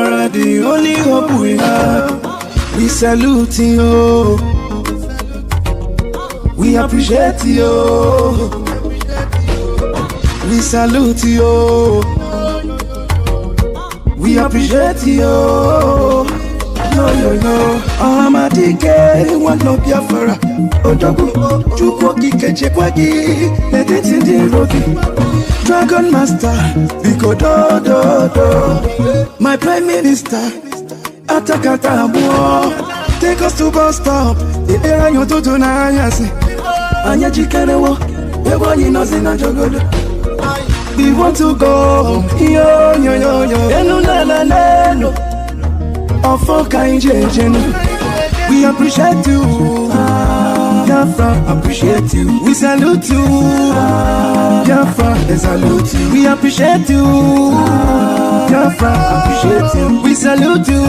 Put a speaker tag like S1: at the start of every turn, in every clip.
S1: Biafra, the only hope we have. We salute you. We appreciate you. We salute you. We appreciate you. No. Amadike, one no Biafra. Odogu, Chukoki, Kechekwagi, let it in the road. Dragon Master, Biko do. My Prime Minister, Atakata, take us to bus stop. The era you do tonight, yes. Anya Chikanewo, the one you know, Zinajogodo. We want to go, yo. No. We appreciate you, Biafra, appreciate you. We salute you, Biafra, they salute you. We appreciate you, Biafra, appreciate you. We salute you,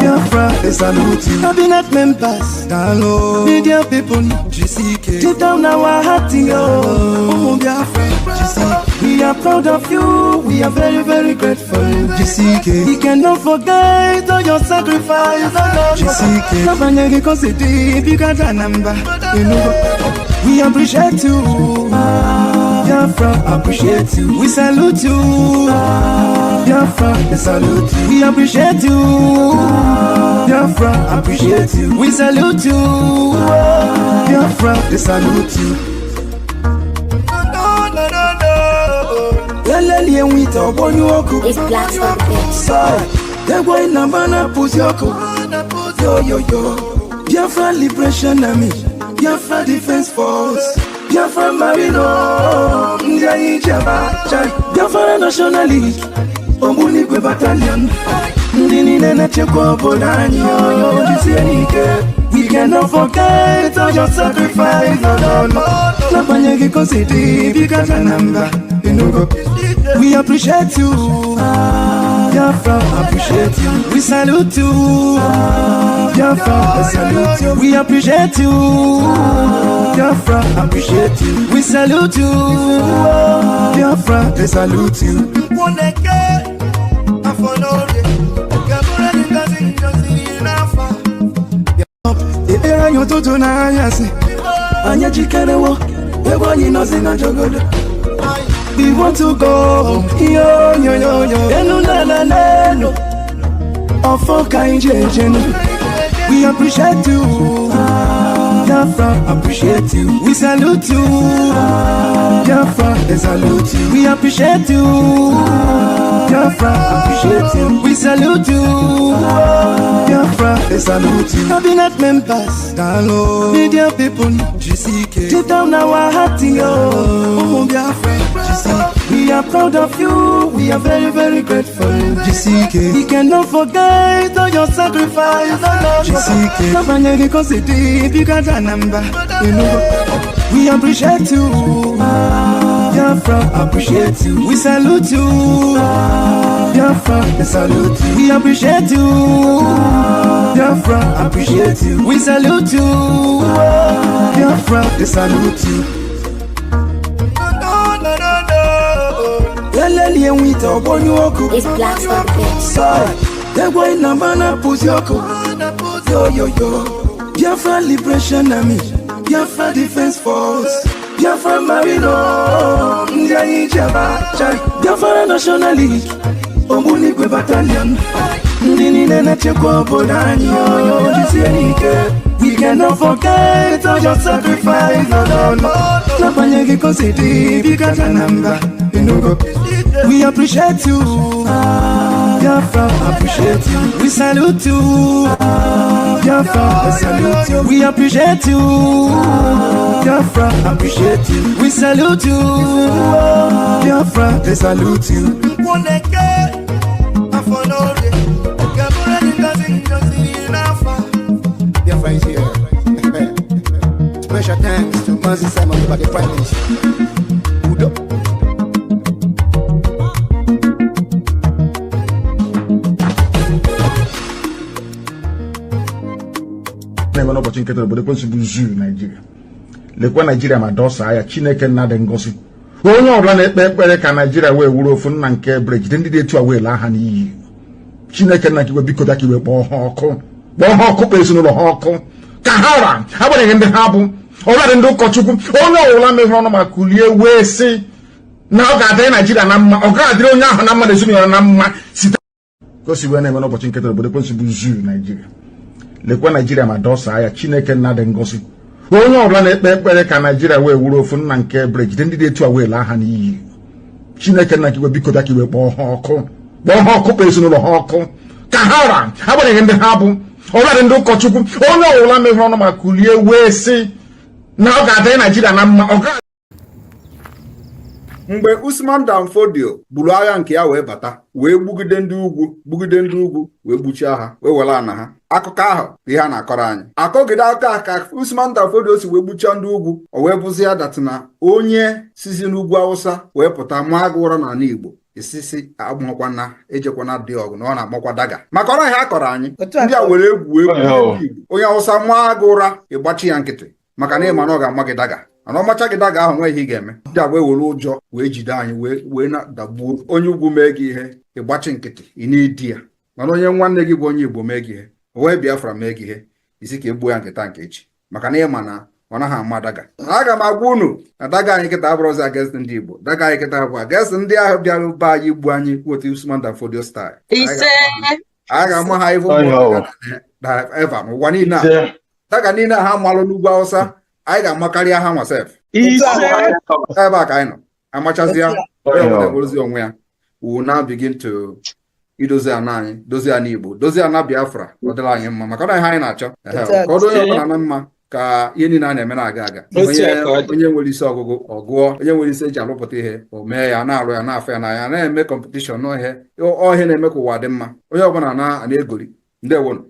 S1: Biafra, they salute you. Cabinet members, hello, media people, GCK. Deep down our heart, yo, Biafra, GCK. We are proud of you, we are very, very grateful, GCK. We cannot forget all your sacrifice, GCK. We appreciate you, Biafra, appreciate you. We salute you, Biafra, they salute you. We appreciate you, Biafra, appreciate you. We salute you, Biafra, they salute you.
S2: It's black on the beat.
S1: They're going to mana Pusyoko. Yo. Biafra Liberation Army, Biafra Defense Force, Biafra Marino, Biafra National League, Omunikwe Battalion, Nina Cheko Bolanyo, we cannot forget all your sacrifice, no. We appreciate you, Biafra, appreciate you. We salute you, Biafra, salute you. We appreciate you, Biafra, appreciate you. We salute you, Biafra, they salute you. We want to go, yo. We appreciate you, Biafra, appreciate you. We salute you, Biafra, they salute you. We appreciate you, Biafra, appreciate you. We salute you, Biafra, they salute you. Cabinet members, hello, media people, GCK. Deep down our heart, yo, Biafra, GCK. We are proud of you, we are very, very grateful, GCK. We cannot forget all your sacrifice, GCK. We appreciate you, Biafra, appreciate you. We salute you, Biafra, they salute you. We appreciate you, Biafra, appreciate you. We salute you, Biafra, they salute you.
S2: It's black on the beat.
S1: They're going to mana Pusyoko. Yo. Biafra Liberation Army, Biafra Defense Force, Biafra Marino, Biafra National League, Omunikwe Battalion, Nina Cheko Bolanyo, we cannot forget all your sacrifice, We appreciate you, Biafra, appreciate you. We salute you, Biafra, salute you. We appreciate you, Biafra, appreciate you. We salute you, Biafra, they salute you. Biafra is here. Special thanks to Mercy Simon, the Prime Minister.
S3: Nigeria. Lekwa Nigeria ma dosa ya Chineke na de ngosi. Onye ọbụla na-ekpe ekpere ka Nigeria wee wuru ofu nna nke Brgie ndị dị etu a wee laa ha n'iyi. Chineke na kiwe biko da kiwe kpọọ ha ọkụ kpọọ ezinụlọ ha ọkụ ka ha ra agbanyeghị ndị ha bụ ọbụladị ndị ụkọchukwu onye ọbụla mehụrụ ọnụ ma kulie wee sị na ọ ga-adịrị Naijiria na mma, ọ ga-adịrị onye ahụ na mma na ezinụlọ na mma site ka o si wee na-eme n'ụbọchị nketa obodo ekwensị bụ zuu Naijiria. Lekwa Naijiria ma dọsa ya, Chineke nna dị ngọzi. Onye ọbụla na-ekpe ekpere ka Naijiria wee wuru ofu nna nke Brgie ndị dị etu a wee laa ha n'iyi. Chineke nna kiwe biko da kiwe kpọọ ha ọkụ kpọọ ezinụlọ ha ọkụ ka ha ra agbanyeghị ndị ha bụ ọbụladị ndị ụkọchukwu onye ọbụla mehụrụ ọnụ ma kulie wee sị na ọ ga-adịrị Naijiria na mma.
S4: Mgbe Usman Dan Fodio buru agha nke ya wee bata wee gbugide ndị ugwu wee gbuchie ha wee were ana ha, akụkọ ahụ ihe a na-akọrọ anyị akọgide akụkọ ka Usman Dan Fodio si wee gbuchie ndị ugwu, o wee bụzi ya datina onye sizi n'ugwu Awụsa wee pụta ma agụ ụra n'ala Igbo isisi agbakwana ejekwana dị ọgụ na ọ na-agbakwa daga maka ọrụ ihe a kọrọ anyị. Ndị a were egwu Igbo onye Awụsa ma agụ ụra ịgbachi ya nkịtị maka na ịma na ọ ga-ama gị daga, mana ọmacha gị daga ahụ nwe ihe ị ga-eme. Ndị a wee were ụjọ wee jide anyị wee na-adagbuo onye ugwu mee gị ihe ịgbachi nkịtị ị na-edi ya, mana onye nwanne gị bụ onye Igbo mee gị ihe o wee Biafra mee gị ihe isi ka egbuo ya nkịta nke echi maka na ịma na ọ naghị ama daga. Aga m agwa unu na daga anyị kịta abụrụzi against ndị Igbo, daga anyị kịta bụ against ndị ahụ bịara ube anyị igbu anyị kwotu Usman Dan Fodio style. A ga-ama ha ivu eva n'ụwa niile a, daga niile ha malụ n'ugwu Awụsa anyị ga-amakarịa ha nwasef ebe a ka anyị nọ amachazi ya ozi onwe ya. We will now begin to idozi ana anyị, dozie ana Igbo, dozie ana Biafra ọ dịla anyị mma maka na ihe anyị na-achọ ka ọ dị onye ọbụla na mma ka ihe niile a na-eme na-aga aga. Onye nwere isi ọgụgụ ọ gụọ, onye nwere isi eji alụpụta ihe o mee ya, na-arụ ya, na-afọ ya n'anya, na-eme kọmpetishọn n'ọhịa ọhịa na-eme ka ụwa dị mma. Onye ọbụla na-egori ndewonu.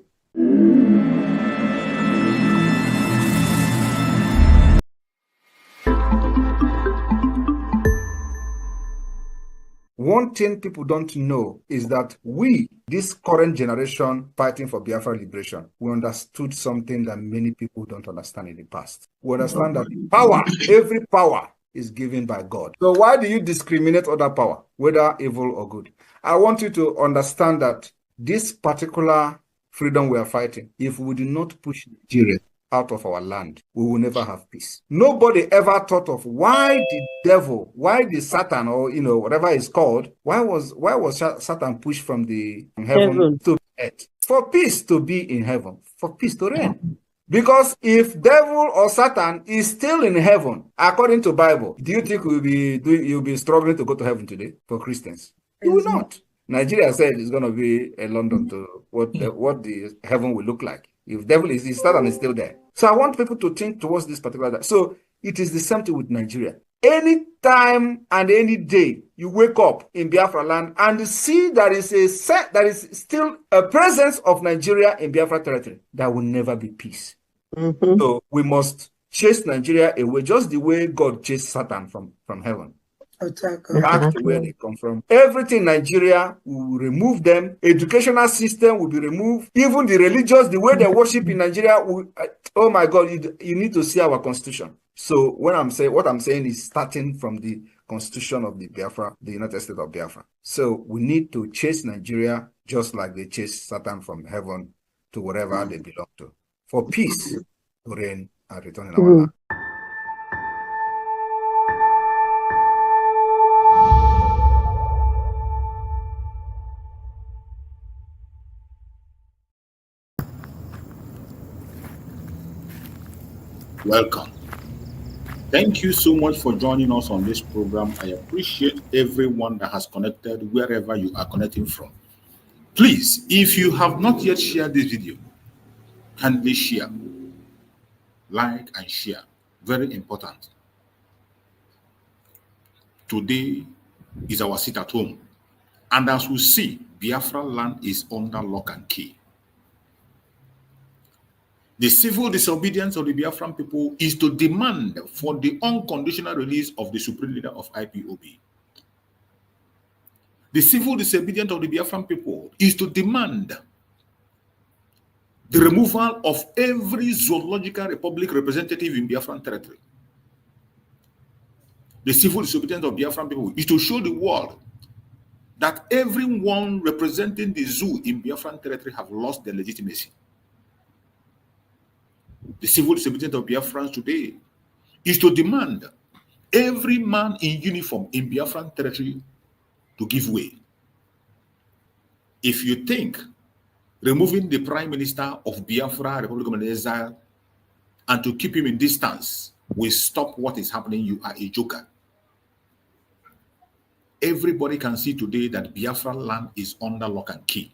S4: One thing people don't know is that we, this current generation fighting for Biafra liberation, we understood something that many people don't understand in the past. We understand that power, every power is given by God. So why do you discriminate other power, whether evil or good? I want you to understand that this particular freedom we are fighting, if we do not push Nigeria out of our land, we will never have peace. Nobody ever thought of why the devil, why the Satan, or whatever it's called, why was Satan pushed from the heaven to earth? For peace to be in heaven, for peace to reign. Because if devil or Satan is still in heaven, according to Bible, do you think you'll be struggling to go to heaven today for Christians? You will not. Nigeria said it's going to be a London to what the heaven will look like. If devil is Satan is still there. So I want people to think towards this particular. So it is the same thing with Nigeria. Any time and any day you wake up in Biafra land and see there is still a presence of Nigeria in Biafra territory, there will never be peace. Mm-hmm. So we must chase Nigeria away, just the way God chased Satan from heaven. Back to where they come from. Everything Nigeria will remove them. Educational system will be removed. Even the religious, the way they worship in Nigeria will, oh my God, you need to see our constitution. So what I'm saying is starting from the constitution of the Biafra, the United States of Biafra. So we need to chase Nigeria just like they chase Satan from heaven to wherever they belong to, for peace to reign and return in our land.
S5: Welcome. Thank you so much for joining us on this program. I appreciate everyone that has connected wherever you are connecting from. Please, if you have not yet shared this video, kindly share, like and share. Very important. Today is our sit at home. And as we see, Biafra land is under lock and key. The civil disobedience of the Biafran people is to demand for the unconditional release of the supreme leader of IPOB. The civil disobedience of the Biafran people is to demand the removal of every zoological republic representative in Biafran territory. The civil disobedience of Biafran people is to show the world that everyone representing the zoo in Biafran territory have lost their legitimacy. The civil disobedience of Biafrans today is to demand every man in uniform in Biafran territory to give way. If you think removing the Prime Minister of Biafra, Republic of Exile, and to keep him in distance will stop what is happening, you are a joker. Everybody can see today that Biafra land is under lock and key.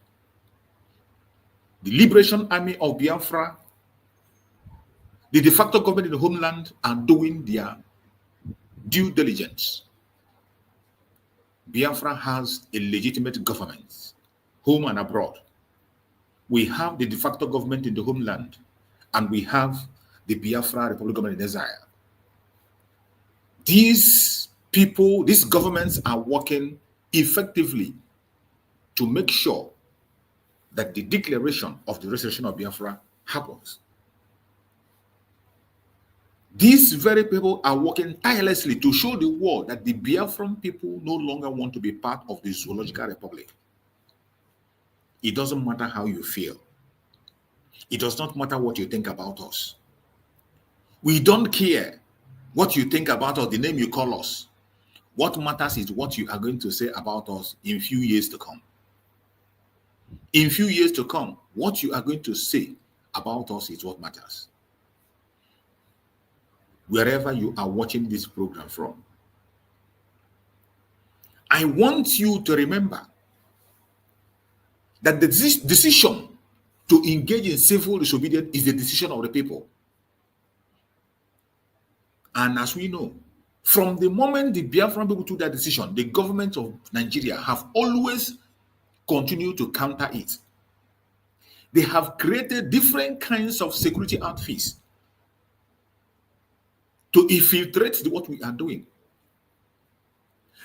S5: The Liberation Army of Biafra, the de facto government in the homeland, are doing their due diligence. Biafra has a legitimate government, home and abroad. We have the de facto government in the homeland, and we have the Biafra Republic government in exile. These people, these governments are working effectively to make sure that the declaration of the restoration of Biafra happens. These very people are working tirelessly to show the world that the Biafran people no longer want to be part of the Zoological Republic. It doesn't matter how you feel. It does not matter what you think about us. We don't care what you think about us, the name you call us. What matters is what you are going to say about us in few years to come. In few years to come, what you are going to say about us is what matters. Wherever you are watching this program from, I want you to remember that the decision to engage in civil disobedience is the decision of the people. And as we know, from the moment the Biafran people took that decision, the government of Nigeria have always continued to counter it. They have created different kinds of security outfits to infiltrate what we are doing.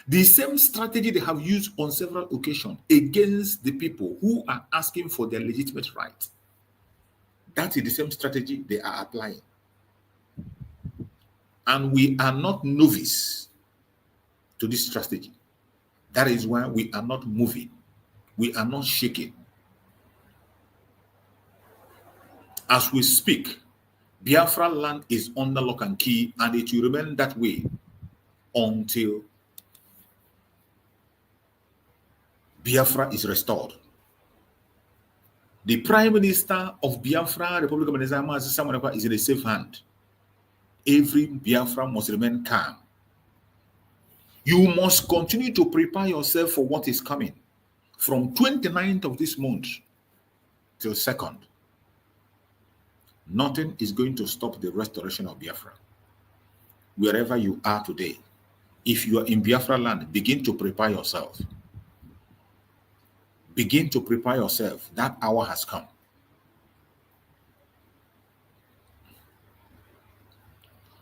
S5: The same strategy they have used on several occasions against the people who are asking for their legitimate right. That is the same strategy they are applying. And we are not novice to this strategy. That is why we are not moving. We are not shaking. As we speak, Biafra land is under lock and key, and it will remain that way until Biafra is restored. The Prime Minister of Biafra, Republic of Exile, is in a safe hand. Every Biafra must remain calm. You must continue to prepare yourself for what is coming from 29th of this month till 2nd. Nothing is going to stop the restoration of Biafra. Wherever you are today, if you are in Biafra land, begin to prepare yourself. Begin to prepare yourself. That hour has come.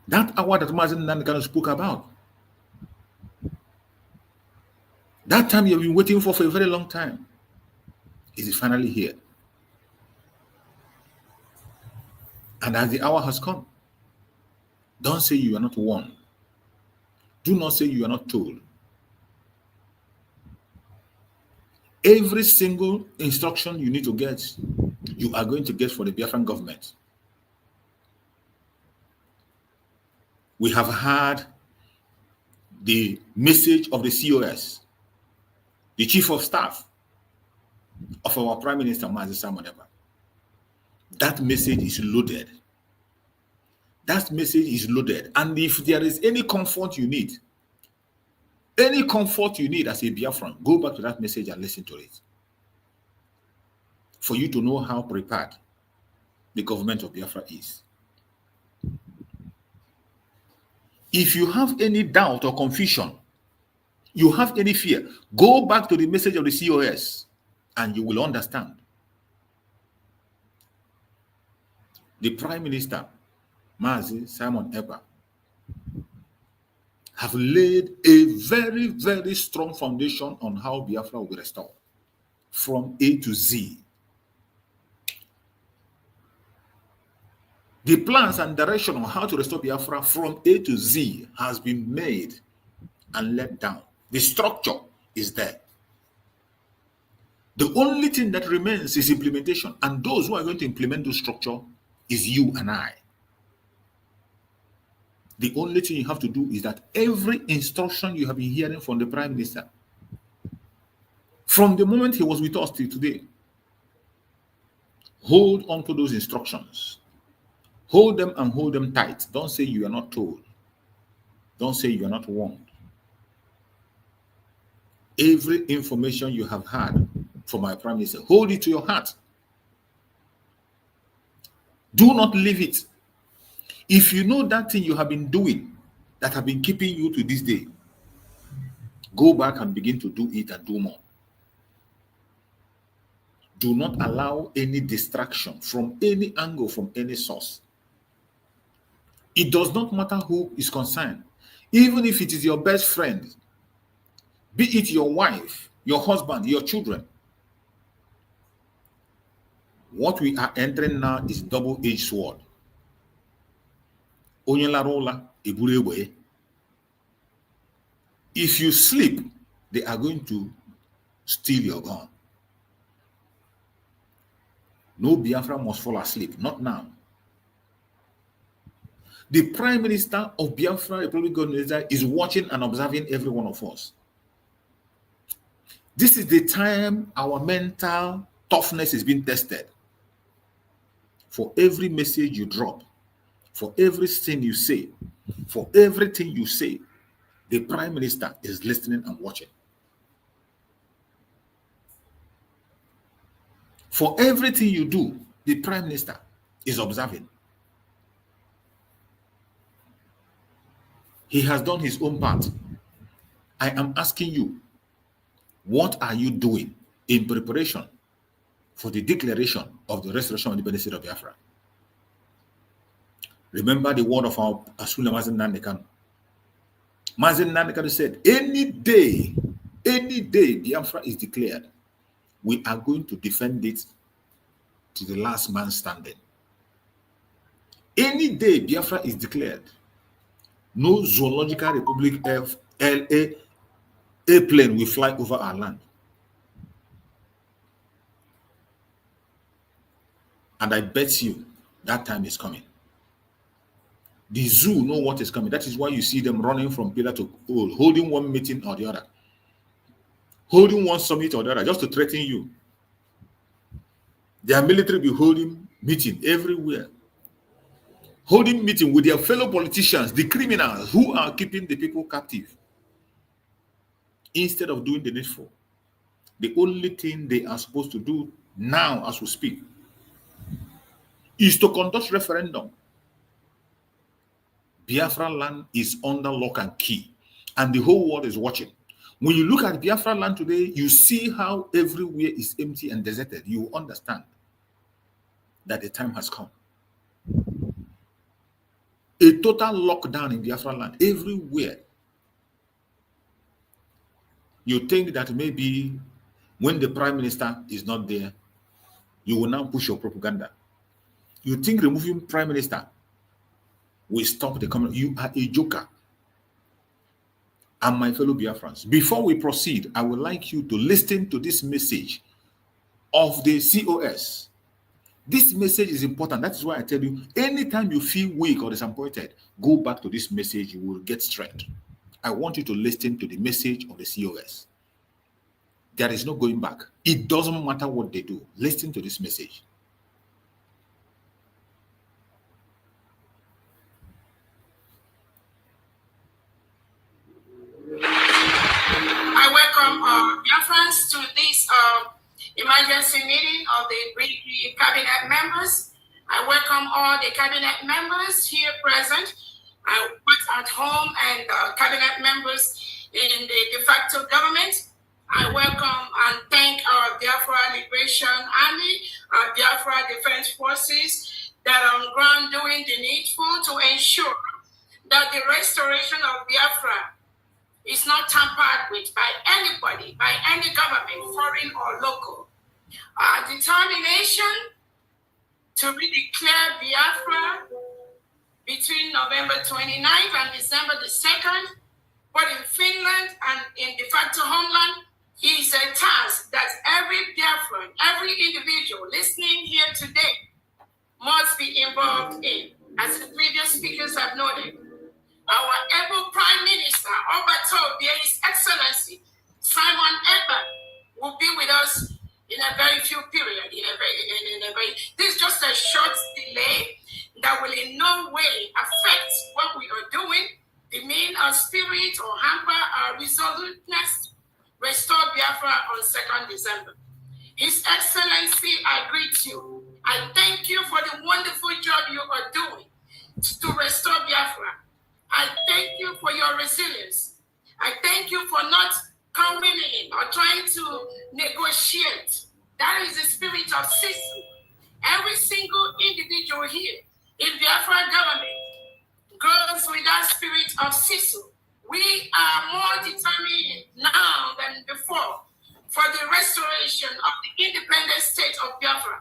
S5: That hour that Mazen Nankan spoke about. That time you've been waiting for a very long time. It is finally here. And as the hour has come, don't say you are not warned. Do not say you are not told. Every single instruction you need to get, you are going to get from the Biafran government. We have heard the message of the COS, the Chief of Staff of our Prime Minister, Mazi Samoneba. That message is loaded. That message is loaded. And if there is any comfort you need as a Biafran, go back to that message and listen to it. For you to know how prepared the government of Biafra is. If you have any doubt or confusion, you have any fear, go back to the message of the COS and you will understand. The Prime Minister, Mazi Simon Ekpa, have laid a very, very strong foundation on how Biafra will be restored from A to Z. The plans and direction on how to restore Biafra from A to Z has been made and let down. The structure is there. The only thing that remains is implementation. And those who are going to implement the structure is you and I. The only thing you have to do is that every instruction you have been hearing from the Prime Minister, from the moment he was with us till today, hold on to those instructions. Hold them and hold them tight. Don't say you are not told. Don't say you are not warned. Every information you have had from my Prime Minister, hold it to your heart. Do not leave it. If you know that thing you have been doing that have been keeping you to this day, go back and begin to do it and do more. Do not allow any distraction from any angle, from any source. It does not matter who is concerned. Even if it is your best friend, be it your wife, your husband, your children. What we are entering now is double-edged sword. If you sleep, they are going to steal your gun. No Biafra must fall asleep, not now. The Prime Minister of Biafra Republic of Nigeria is watching and observing every one of us. This is the time our mental toughness is being tested. For every message you drop, for everything you say, for everything you say, the Prime Minister is listening and watching. For everything you do, the Prime Minister is observing. He has done his own part. I am asking you, what are you doing in preparation for the declaration of the restoration of the independence of Biafra? Remember the word of our Asuna Mazen Nandekanu. Mazen Nandekanu said, any day Biafra is declared, we are going to defend it to the last man standing. Any day Biafra is declared, no zoological republic airplane will fly over our land. And I bet you that time is coming. The zoo know what is coming. That is why you see them running from pillar to pole, holding one meeting or the other, holding one summit or the other, just to threaten you. Their military be holding meeting everywhere, holding meeting with their fellow politicians, the criminals who are keeping the people captive, instead of doing the needful. The only thing they are supposed to do now as we speak is to conduct referendum. Biafra land is under lock and key, and the whole world is watching. When you look at Biafra land today, you see how everywhere is empty and deserted. You understand that the time has come. A total lockdown in Biafra land everywhere. You think that maybe when the Prime Minister is not there, you will now push your propaganda. You think removing Prime Minister will stop the coming? You are a joker. And my fellow Biafrans, before we proceed, I would like you to listen to this message of the COS. This message is important. That is why I tell you, anytime you feel weak or disappointed, go back to this message, you will get strength. I want you to listen to the message of the COS. There is no going back. It doesn't matter what they do. Listen to this message.
S6: I welcome Biafrans to this emergency meeting of the Brgie cabinet members. I welcome all the cabinet members here present. I work at home and cabinet members in the de facto government. I welcome and thank our Biafra Liberation Army, our Biafra Defense Forces that are on ground doing the needful to ensure that the restoration of Biafra is not tampered with by anybody, by any government, foreign or local. Our determination to redeclare Biafra between November 29th and December the 2nd, both in Finland and in de facto homeland, is a task that every Biafran, every individual listening here today must be involved in. As the previous speakers have noted, our able Prime Minister, Obato, His Excellency Simon Ekpa, will be with us in a very few period. This is just a short delay that will in no way affect what we are doing, demean our spirit or hamper our resoluteness. Restore Biafra on 2nd December. His Excellency, I greet you. I thank you for the wonderful job you are doing to restore Biafra. I thank you for your resilience. I thank you for not coming in or trying to negotiate. That is the spirit of Sisu. Every single individual here in Biafra government goes with that spirit of Sisu. We are more determined now than before for the restoration of the independent state of Biafra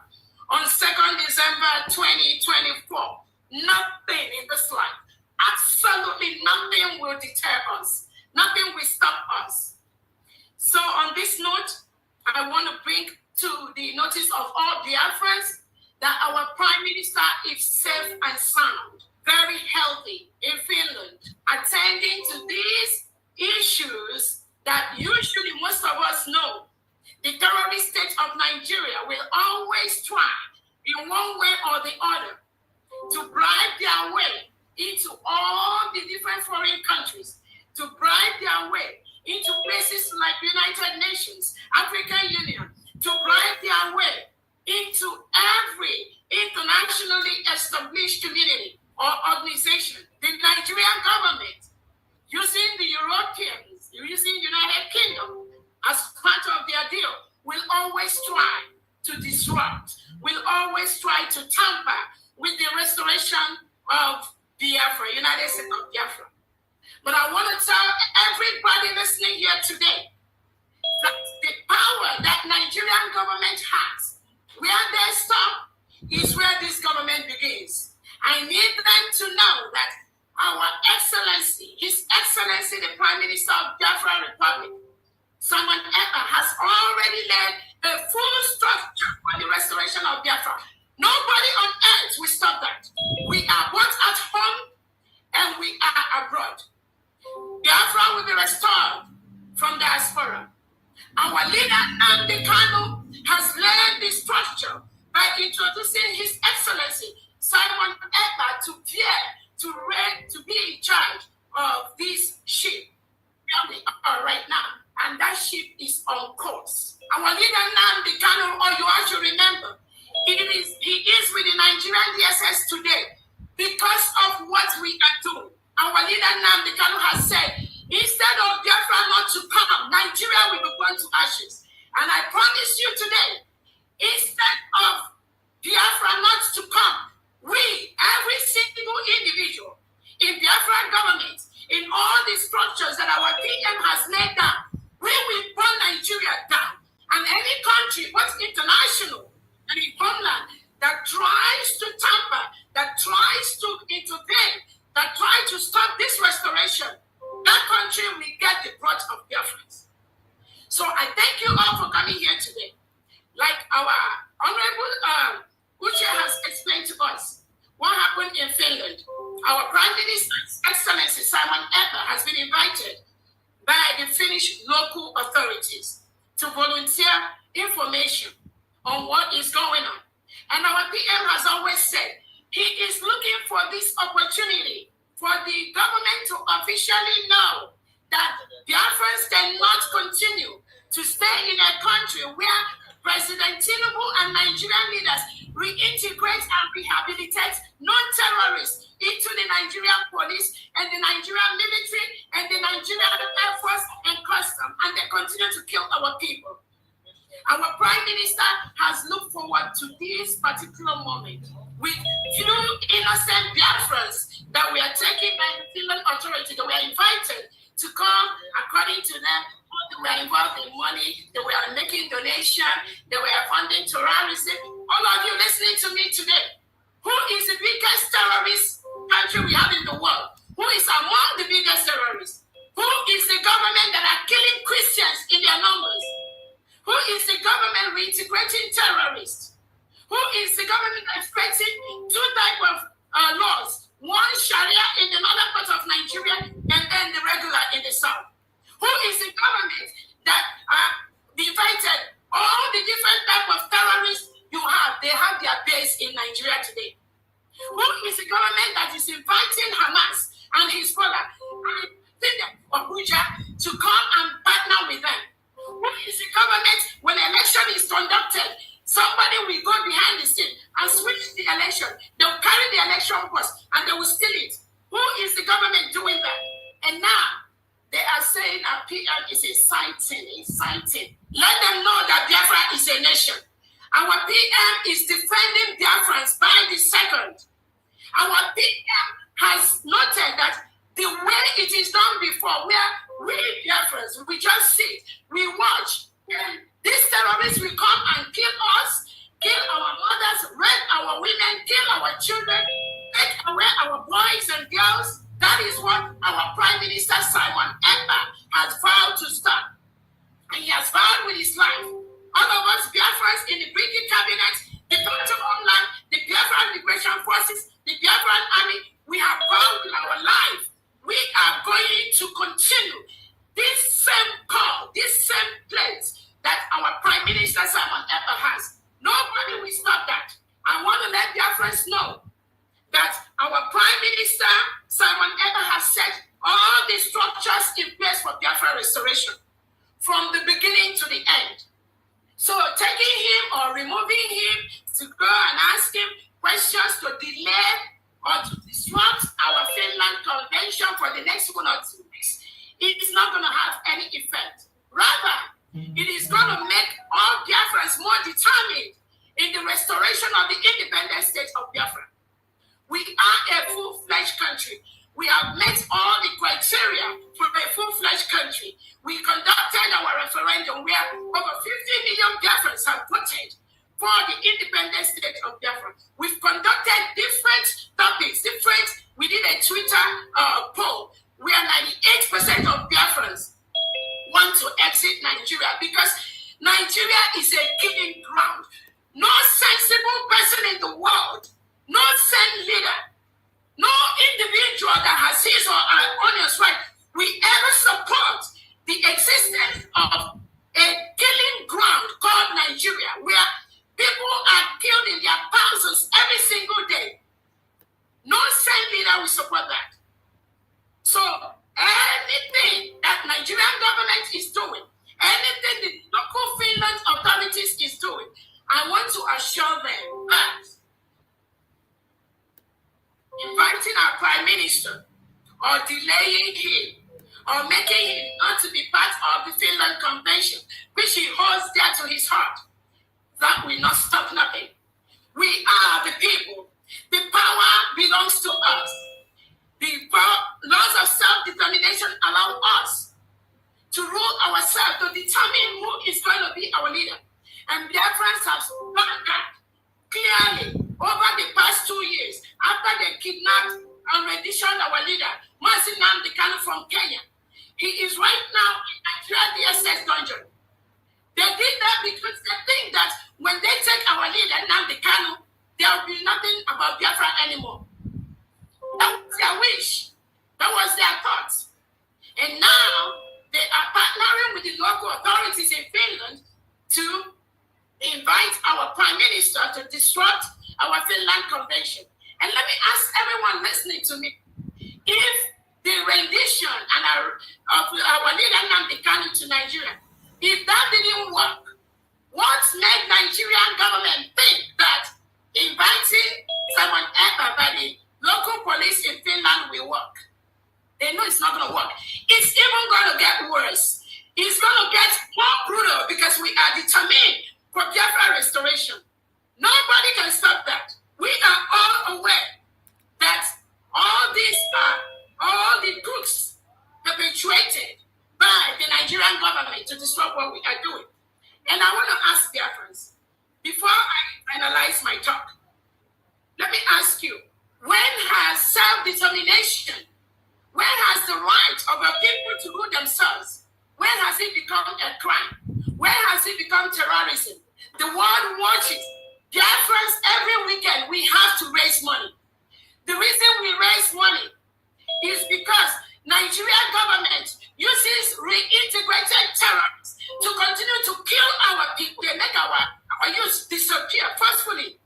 S6: on 2nd December 2024. Nothing in this life, absolutely nothing will deter us. Nothing will stop us. So on this note, I want to bring to the notice of all Biafrans that our Prime Minister is safe and sound, very healthy in Finland, attending to these issues that usually most of us know. The terrorist state of Nigeria will always try, in one way or the other, to bribe their way into all the different foreign countries, to bribe their way into places like United Nations, African Union, to bribe their way into every internationally established community or organization. The Nigerian government, using the Europeans, using United Kingdom as part of their deal, will always try to disrupt, will always try to tamper with the restoration of Biafra, United States of Biafra. But I want to tell everybody listening here today that the power that Nigerian government has, where they stop is where this government begins. I need them to know that our Excellency, His Excellency, the Prime Minister of Biafra Republic, Simon Ekpa, has already led a full structure for the restoration of Biafra. Nobody on earth will stop that. We are both at home and we are abroad. Biafra will be restored from diaspora. Our leader, Nnamdi Kanu, has led the structure by introducing His Excellency Simon Ekpa to be in charge of this ship where we are right now. And that ship is on course. Our leader, Nnamdi Kanu, you have to remember, he is with the Nigerian DSS today because of what we are doing. Our leader, Nnamdi Kanu, has said, instead of Biafra not to come, Nigeria will be burned to ashes. And I promise you today, instead of Biafra not to come, we, every single individual in Biafra government, in all the structures that our PM has laid down, we will burn Nigeria down. And any country, what's international and in homeland, that tries to tamper, that tries to intervene, that tries to stop this restoration, that country will get the brunt of Biafrans. So I thank you all for coming here today. Like our Honorable Uche has explained to us what happened in Finland. Our Prime Minister, Excellency Simon Ekpa, has been invited by the Finnish local authorities to volunteer information on what is going on. And our PM has always said he is looking for this opportunity for the government to officially know that Biafrans cannot continue to stay in a country where President Tinubu and Nigerian leaders reintegrate and rehabilitate non-terrorists into the Nigerian police and the Nigerian military and the Nigerian Air Force and custom, and they continue to kill our people. Our Prime Minister has looked forward to this particular moment with few innocent Biafrans that we are taken by the Finland authority, that we are invited to come, according to them, they were involved in money, they were making donations, they were funding terrorism. All of you listening to me today, who is the biggest terrorist country we have in the world? Who is among the biggest terrorists? Who Who is the government that are killing Christians in their numbers? Who is the government reintegrating terrorists? Who is the government that's creating two types of laws? One Sharia in the northern part of Nigeria and then the regular in the south. Who is the government that invited all the different types of terrorists you have? They have their base in Nigeria today. Who is the government that is inviting Hamas and Hezbollah or Brgie to come and partner with them? Who is the government when election is conducted? Somebody will go behind the scene and switch the election. They'll carry the election bus and they will steal it. Who is the government doing that? And now they are saying our PM is inciting. Let them know that Biafra is a nation. Our PM is defending Biafrans by the second. Our PM has noted that the way it is done before, where we Biafrans, we just sit, we watch, and these terrorists will come and kill us, kill our mothers, rape our women, kill our children, take away our boys and girls. That is what our Prime Minister Simon Ekpa has vowed to stop. And he has vowed with his life. All of us Biafrans in the Brgie cabinet, the Department of Homeland, the Biafran Liberation Forces, the Biafran Army, we have vowed with our life. We are going to continue this same call, this same place that our Prime Minister Simon Ekpa has. Nobody will stop that. I want to let Biafrans know that our Prime Minister Simon Ekpa has set all the structures in place for Biafra restoration from the beginning to the end. So taking him or removing him to go and ask him questions to delay or to disrupt our Finland Convention for the next 1 or 2 weeks, it is not going to have any effect. Rather, it is going to make all Biafrans more determined in the restoration of the independent state of Biafra. We are a full-fledged country. We have met all the criteria for a full-fledged country. We conducted our referendum where over 50 million Biafrans have voted for the independent state of Biafra. We've conducted different topics, we did a Twitter poll where 98% of Biafrans want to exit Nigeria because Nigeria is a killing ground. No sensible person in the world, no sane leader, no individual that has his or her honest right will ever support the existence of a killing ground called Nigeria, where people are killed in their thousands every single day. No sane leader will support that. So anything that Nigerian government is doing, anything the local Finland authorities is doing, I want to assure them that inviting our Prime Minister or delaying him or making him not to be part of the Finland Convention, which he holds dear to his heart, that will not stop nothing. We are the people. The power belongs to us. The laws of self-determination allow us to rule ourselves, to determine who is going to be our leader. And Biafrans have done that clearly over the past 2 years after they kidnapped and renditioned our leader, Mazi Nnamdi Kanu from Kenya. He is right now in Nigeria DSS dungeon. They did that because they think that when they take our leader, Nnamdi Kanu, there will be nothing about Biafra anymore. That was their wish. That was their thought. And now they are partnering with the local authorities in Finland to invite our Prime Minister to disrupt our Finland Convention. And let me ask everyone listening to me, if the rendition of our leader Nnamdi Kanu to Nigeria, if that didn't work, what made Nigerian government think that inviting someone ever by the local police in Finland will work? They know it's not going to work. It's even going to get worse. It's going to get more brutal because we are determined for Biafra restoration. Nobody can stop that. We are all aware that all the crooks perpetuated by the Nigerian government to disrupt what we are doing. And I want to ask Biafrans, before I finalize my talk, let me ask you, when has self-determination, When has the right of a people to rule themselves, when has it become a crime? When has it become terrorism? The world watches. Biafrans, every weekend we have to raise money. The reason we raise money is because Nigerian government uses reintegrated terrorists to continue to kill our people. They make our youth disappear forcefully.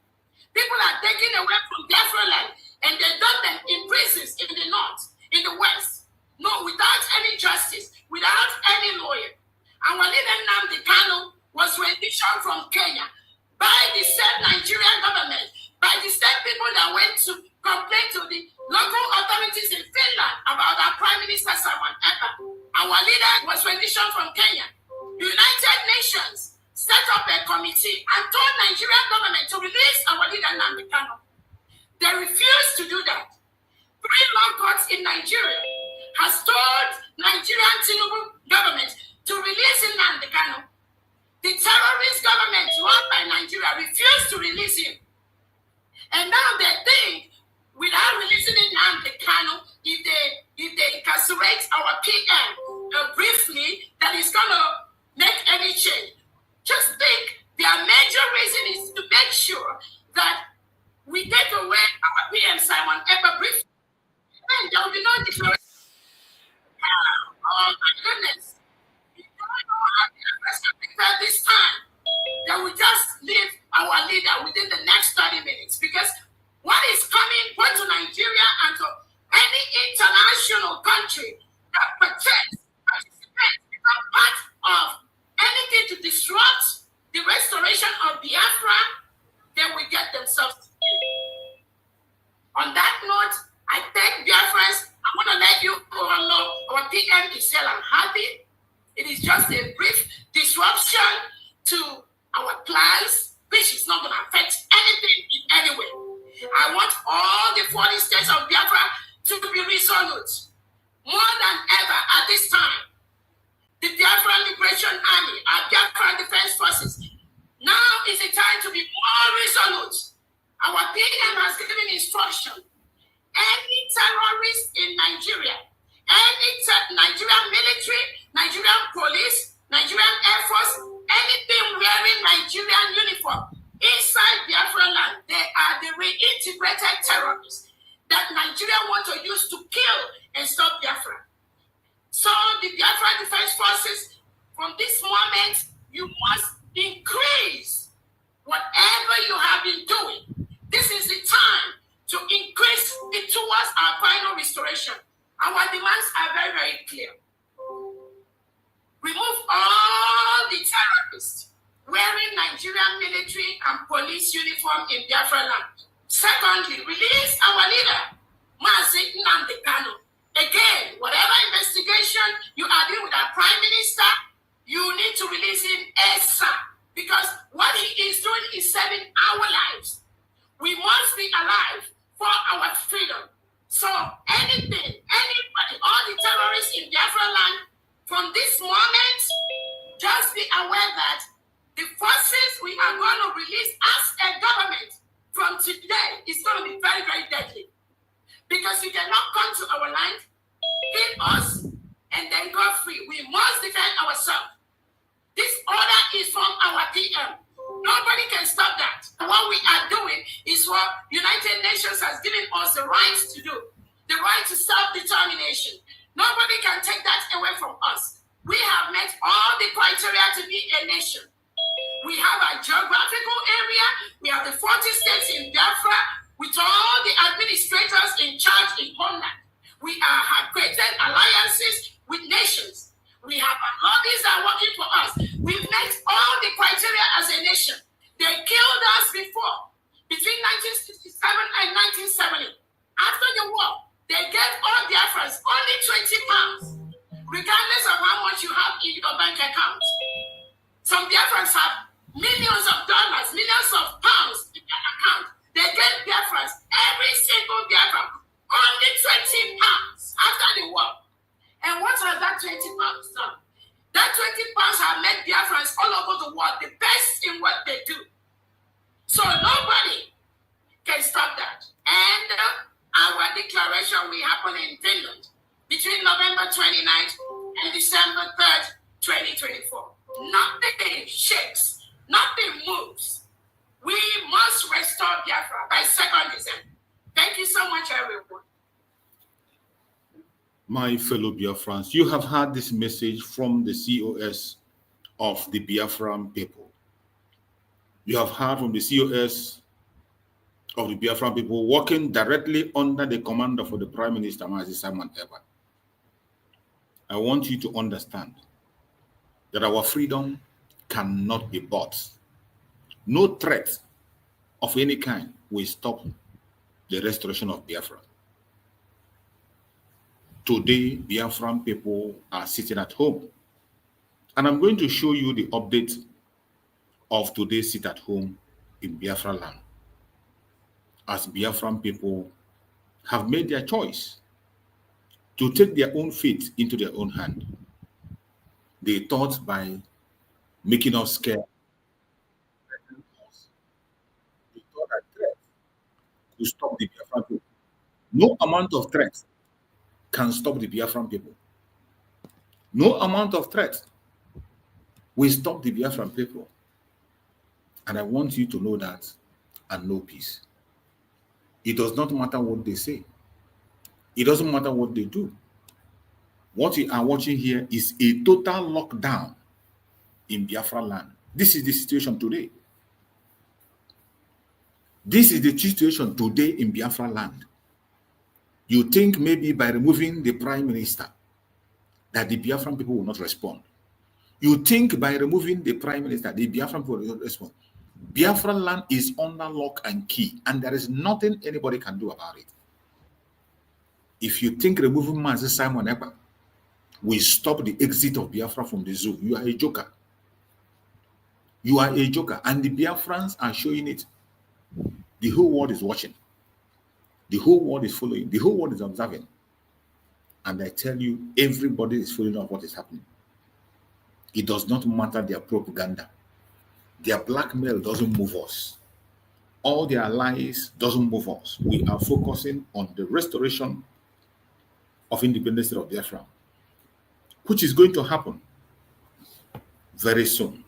S6: People are taken away from Biafra land and they dump them in prisons in the north, in the west. No, without any justice, without any lawyer. Our leader Nnamdi Kanu was renditioned from Kenya by the same Nigerian government, by the same people that went to complain to the local authorities in Finland about our Prime Minister Simon Ekpa. Our leader was renditioned from Kenya. The United Nations set up a committee and told Nigerian government to release our leader Nnamdi Kanu. They refused to do that. 3 law courts in Nigeria has told Nigerian Tinubu government to release Nnamdi Kanu. The terrorist government run by Nigeria refused to release him. And now they think without releasing Nnamdi Kanu, if they incarcerate our PM briefly, that is going to make any change. Just think their major reason is to make sure that we take away our PM Simon Ekpa briefly. And there will be no declaration. Oh my goodness. You don't know how to this time. They will just leave our leader within the next 30 minutes because what is coming both to Nigeria and to any international country that participates, become part of anything to disrupt the restoration of Biafra, they will get themselves killed. On that note, I thank Biafrans. I want to let you all know our PM is still unhappy. It is just a brief disruption to our plans, which is not going to affect anything in any way. I want all the 40 states of Biafra to be resolute. More than ever at this time, the Biafra Liberation Army, our Biafra Defense Forces, now is the time to be more resolute. Our PM has given instruction. Any terrorist in Nigeria, any Nigerian military, Nigerian police, Nigerian Air Force, anything wearing Nigerian uniform inside Biafra land, they are the reintegrated terrorists that Nigeria want to use to kill and stop Biafra. So the Biafra Defense Forces, from this moment, you must increase whatever you have been doing. This is the time to increase it towards our final restoration. Our demands are very, very clear. Remove all the terrorists wearing Nigerian military and police uniform in Biafra land. Secondly, release our leader, Mazi Nnamdi Kanu. Again, whatever investigation you are doing with our Prime Minister, you need to release him ASAP because what he is doing is saving our lives. We must be alive for our freedom. So anything, anybody, all the terrorists in Biafra land, from this moment, just be aware that the forces we are going to release as a government from today is going to be very, very deadly. Because you cannot come to our land, kill us, and then go free. We must defend ourselves. This order is from our PM. Nobody can stop that. What we are doing is what United Nations has given us the right to do. The right to self-determination. Nobody can take that away from us. We have met all the criteria to be a nation. We have a geographical area. We have the 40 states in Biafra with all the administrators in charge in homeland. We have created alliances with nations. We have lobbies that are working for us. We've met all the criteria as a nation. They killed us before, between 1967 and 1970. After the war, they gave all Biafrans only 20 pounds, regardless of how much you have in your bank account. Some Biafrans have millions of dollars, millions of pounds in their account. They gave Biafrans, every single Biafran, only 20 pounds after the war. And what has that 20 pounds done? That 20 pounds have made Biafrans all over the world the best in what they do. So nobody can stop that. And our declaration will happen in Finland. between November 29th and December 3rd, 2024. Nothing shakes, nothing moves. We must restore Biafra by 2nd December. Thank you so much, everyone.
S5: My fellow Biafrans, you have heard this message from the COS of the Biafran people. You have heard from the COS of the Biafran people working directly under the command of the Prime Minister, Mazi Simon Ekpa. I want you to understand that our freedom cannot be bought. No threat of any kind will stop the restoration of Biafra. Today, Biafran people are sitting at home. And I'm going to show you the update of today's sit at home in Biafra land. As Biafran people have made their choice to take their own fate into their own hand. They thought by making us scared, they thought that threat could stop the Biafran people. No amount of threat can stop the Biafran people. No amount of threat will stop the Biafran people. And I want you to know that and know peace. It does not matter what they say. It doesn't matter what they do. What we are watching here is a total lockdown in Biafra land. This is the situation today. This is the situation today in Biafra land. You think maybe by removing the Prime Minister that the Biafran people will not respond. You think by removing the Prime Minister, the Biafran people will not respond. Biafra land is under lock and key, and there is nothing anybody can do about it. If you think removing Mazi Simon Ekpa will stop the exit of Biafra from the zoo, you are a joker. You are a joker, and the Biafrans are showing it. The whole world is watching. The whole world is following. The whole world is observing. And I tell you, everybody is following up what is happening. It does not matter their propaganda. Their blackmail doesn't move us. All their lies doesn't move us. We are focusing on the restoration of independence of Biafra, which is going to happen very soon.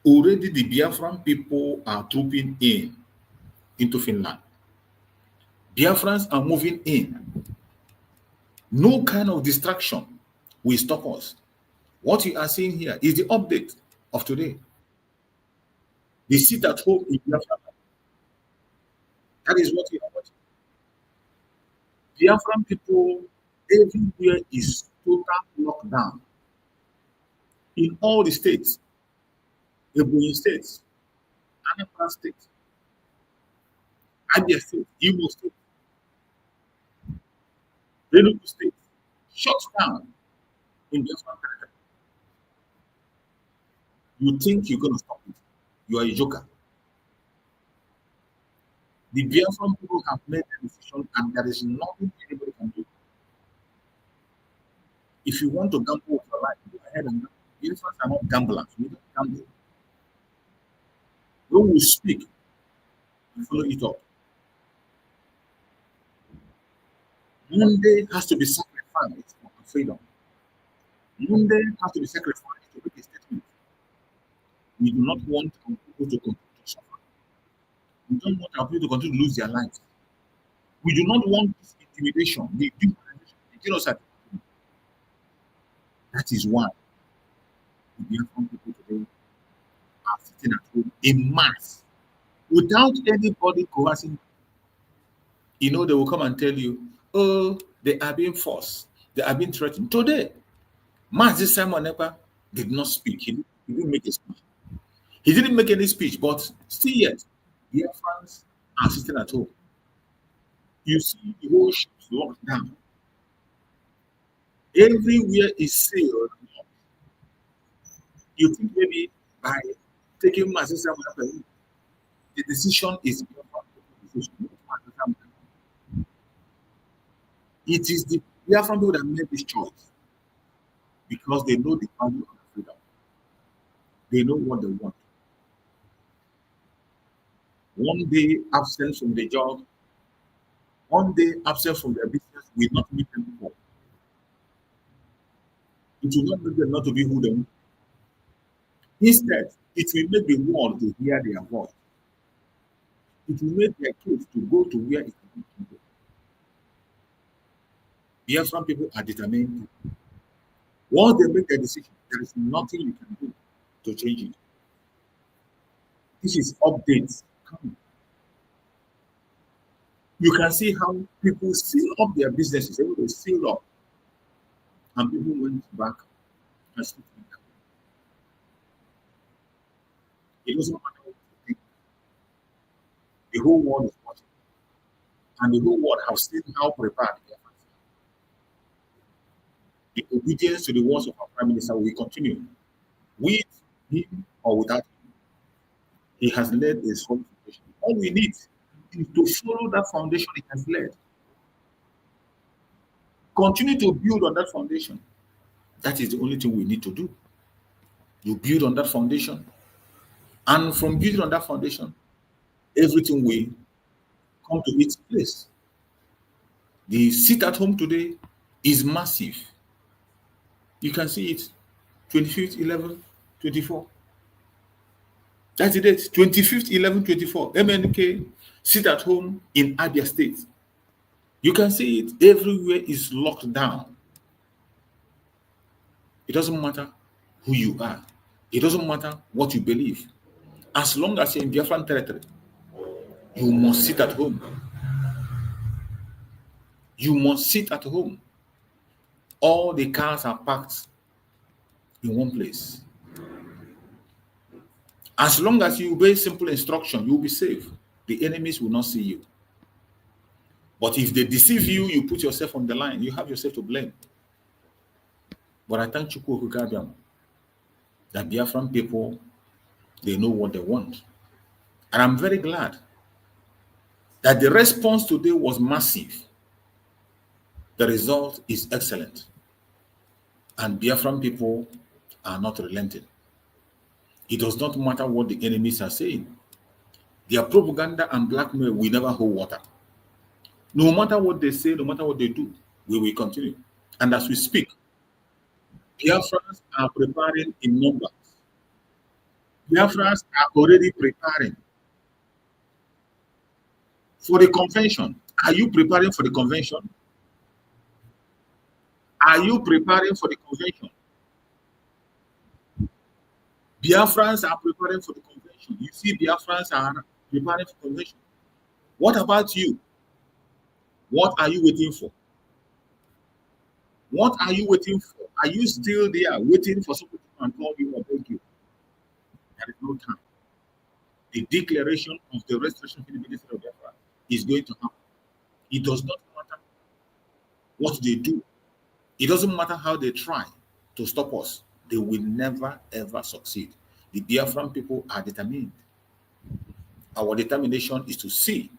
S5: Already the Biafran people are trooping into Finland. Biafrans are moving in. No kind of distraction will stop us. What you are seeing here is the update of today. They sit at home in Biafra. That is what we are watching. Biafran people everywhere is total lockdown. In all the states, Ebonyi states, Anambra state, Abia state, Imo state, Enugu state, shut down in Biafran territory. You think you're going to stop it? You are a joker. The Biafran people have made a decision, and there is nothing anybody can do. If you want to gamble with your life, go ahead and gamble. Biafrans are not gamblers. We don't gamble. When we speak, we follow it up. Monday has to be sacrificed for freedom. Monday has to be sacrificed to make a statement. We do not want our people to continue to suffer. We don't want our people to continue to lose their lives. We do not want this intimidation, the dehumanization, the genocide. That is why the Biafran people today are sitting at home in mass without anybody coercing. You know, they will come and tell you, oh, they are being forced, they are being threatened. Today, Mazi Simon Ekpa did not speak. He didn't make a speech. He didn't make any speech, but still yet, Biafrans are sitting at home. You see the whole ship locked down. Everywhere is sealed. You think maybe by taking Mazi Simon Ekpa, the decision is Biafran decision. It is the Biafran people that made this choice because they know the value of freedom. They know what they want. One day absence from the job, one day absence from their business will not make them poor. It will not make them not to be who they want. Instead, it will make the world to hear their voice. It will make their case to go to where it is to go. Biafran people are determined. Once they make their decision, there is nothing you can do to change it. This is updates coming. You can see how people seal up their businesses. Everybody sealed up. And people went back and slept. It doesn't matter what you think. The whole world is watching. And the whole world has seen how prepared they are. The obedience to the words of our Prime Minister will continue. With him or without him. He has led a strong foundation. All we need is to follow that foundation he has led. Continue to build on that foundation. That is the only thing we need to do. You build on that foundation. And from building on that foundation, everything will come to its place. The sit at home today is massive. You can see it. 25th, 11, 24. That's the date. 25th, 11, 24. MNK sit at home in Abia State. You can see it. Everywhere is locked down. It doesn't matter who you are. It doesn't matter what you believe. As long as you're in Biafran territory, you must sit at home. You must sit at home. All the cars are parked in one place. As long as you obey simple instruction, you'll be safe. The enemies will not see you. But if they deceive you, you put yourself on the line. You have yourself to blame. But I thank Chukwu Gabiam that Biafran people, they know what they want. And I'm very glad that the response today was massive. The result is excellent. And Biafran people are not relenting. It does not matter what the enemies are saying. Their propaganda and blackmail will never hold water. No matter what they say, no matter what they do, we will continue. And as we speak, Biafrans are preparing in numbers. Biafrans are already preparing for the convention. Are you preparing for the convention? Are you preparing for the convention? Biafrans are preparing for the convention. You see, Biafrans are preparing for convention. What about you? What are you waiting for? What are you waiting for? Are you still there waiting for someone to come and call you or beg you? There is no time. The declaration of the restoration of independence of Biafra is going to happen. It does not matter what they do. It doesn't matter how they try to stop us. They will never, ever succeed. The Biafran people are determined. Our determination is to see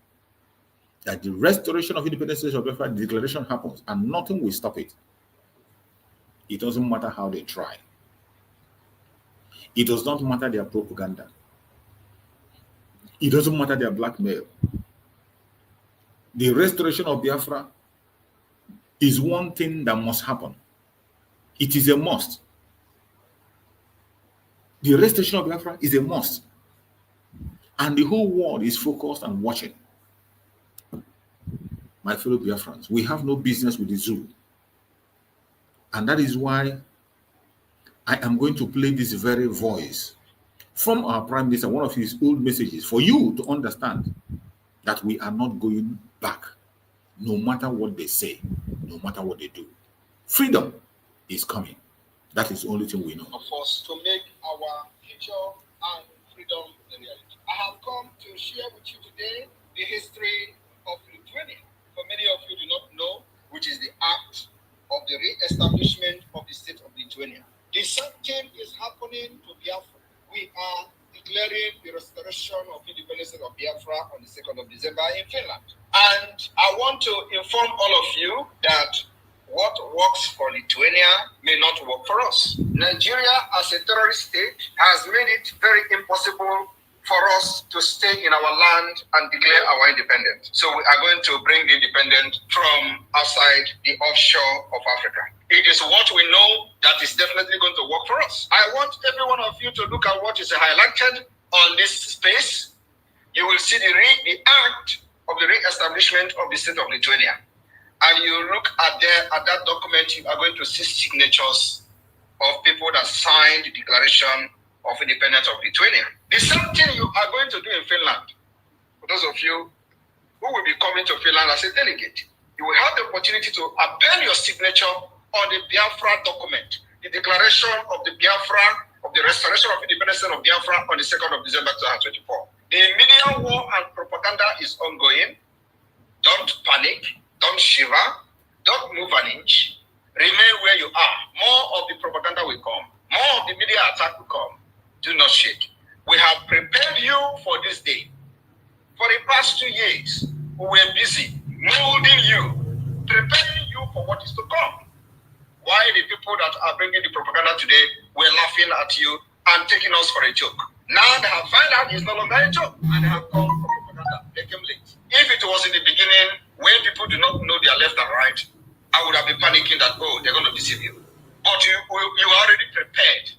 S5: that the restoration of independence of Biafra, the declaration happens, and nothing will stop it. It doesn't matter how they try. It does not matter their propaganda. It doesn't matter their blackmail. The restoration of Biafra is one thing that must happen. It is a must. The restoration of Biafra is a must. And the whole world is focused and watching. My fellow Biafrans, we have no business with the zoo. And that is why I am going to play this very voice from our Prime Minister, one of his old messages, for you to understand that we are not going back, no matter what they say, no matter what they do. Freedom is coming. That is the only thing we know.
S7: Of us to make our future and freedom a reality. I have come to share with you today the history of Lithuania. For many of you do not know, which is the act of the re-establishment of the state of Lithuania. The same thing is happening to Biafra. We are declaring the restoration of independence of Biafra on the 2nd of December in Finland. And I want to inform all of you that what works for Lithuania may not work for us. Nigeria, as a terrorist state, has made it very impossible for us to stay in our land and declare our independence. So we are going to bring the independence from outside the offshore of Africa. It is what we know that is definitely going to work for us. I want every one of you to look at what is highlighted on this space. You will see the act of the re-establishment of the state of Lithuania. And you look at that document, you are going to see signatures of people that signed the Declaration of Independence of Lithuania. The same thing you are going to do in Finland. For those of you who will be coming to Finland as a delegate, you will have the opportunity to append your signature on the Biafra document, the Declaration of the Biafra, of the Restoration of Independence of Biafra on the 2nd of December 2024. The media war and propaganda is ongoing. Don't panic, don't shiver, don't move an inch. Remain where you are. More of the propaganda will come. More of the media attack will come. Do not shake. We have prepared you for this day. For the past 2 years, we were busy molding you, preparing you for what is to come. Why the people that are bringing the propaganda today were laughing at you and taking us for a joke. Now they have found out it's no longer a joke, and they have come for propaganda. They came late. If it was in the beginning, when people do not know their left and right, I would have been panicking that, oh, they're going to deceive you. But you are already prepared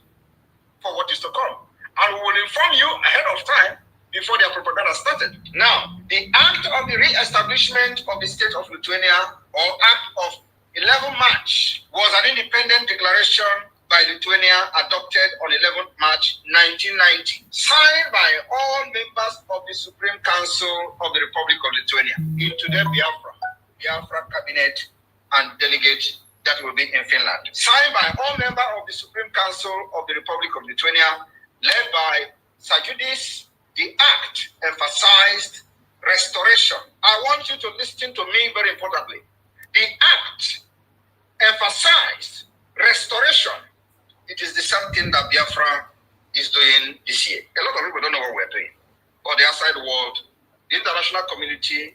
S7: for what is to come. And we will inform you ahead of time before their propaganda started. Now, the act of the re-establishment of the state of Lithuania, or act of 11 March, was an independent declaration by Lithuania adopted on 11th March 1990, signed by all members of the Supreme Council of the Republic of Lithuania, into the Biafra cabinet and delegate that will be in Finland. Signed by all members of the Supreme Council of the Republic of Lithuania, led by Sajudis. The act emphasized restoration. I want you to listen to me very importantly. The act emphasized restoration. It is the same thing that Biafra is doing this year. A lot of people don't know what we're doing. But the outside world, the international community,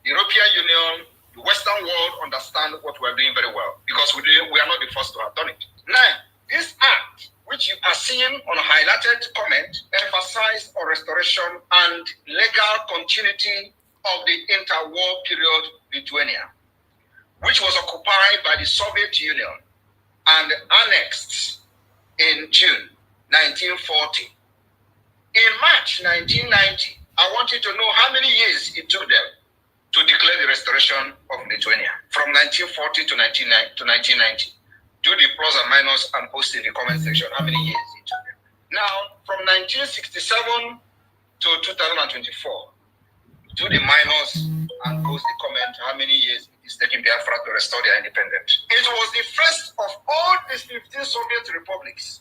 S7: the European Union, the Western world understand what we're doing very well, because we are not the first to have done it. Now, this act, which you are seeing on highlighted comment, emphasized on restoration and legal continuity of the interwar period Lithuania, which was occupied by the Soviet Union and annexed in June 1940. In March 1990, I want you to know how many years it took them to declare the restoration of Lithuania, from 1940 to 1990. Do the plus and minus and post in the comment section how many years it took them. Now, from 1967 to 2024, do the minus and post the comment how many years it is taking Biafra to restore their independence. It was the first of all these 15 Soviet republics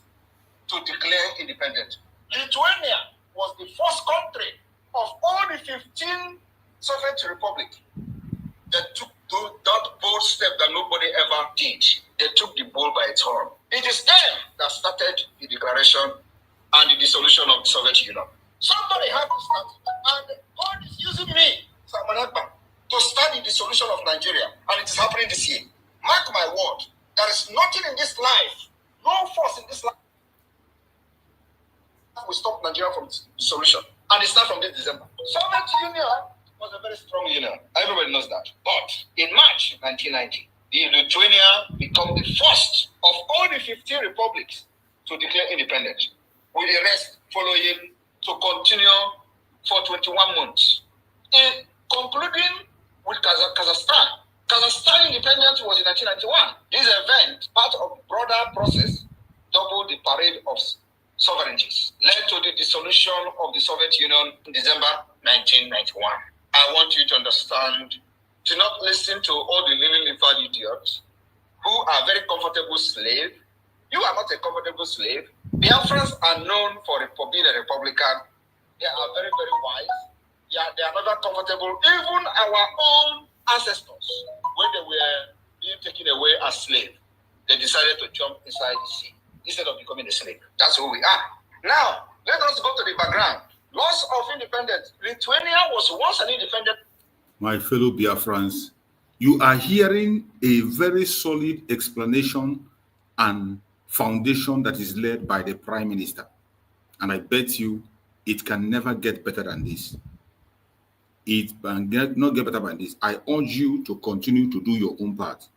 S7: to declare independence. Lithuania was the first country of all the 15 Soviet republics that took that bold step that nobody ever did. They took the bull by its horn. It is them that started the declaration and the dissolution of the Soviet Union. Somebody had to start it. And God is using me, Samanakba, to start the dissolution of Nigeria. And it is happening this year. Mark my word, there is nothing in this life, no force in this life will stop Nigeria from dissolution. And it starts from this December. Soviet Union was a very strong union. Everybody knows that. But in March 1990, the Lithuania became the first of all the 15 republics to declare independence, with the rest following to continue for 21 months. In concluding with Kazakhstan. Kazakhstan independence was in 1991. This event, part of a broader process, doubled the parade of sovereignties, led to the dissolution of the Soviet Union in December 1991. I want you to understand, do not listen to all the lily-livered idiots who are very comfortable slaves. You are not a comfortable slave. Biafrans are known for being a Republican. They are very, very wise. Yeah, they are not that comfortable. Even our own ancestors, when they were being taken away as slaves, they decided to jump inside the sea instead of becoming a slave. That's who we are. Now, let us go to the background. Loss of independence. Lithuania was once an independent.
S5: My fellow Biafrans, you are hearing a very solid explanation and foundation that is led by the Prime Minister. And I bet you It can never get better than this. It can not get better than this. I urge you to continue to do your own part.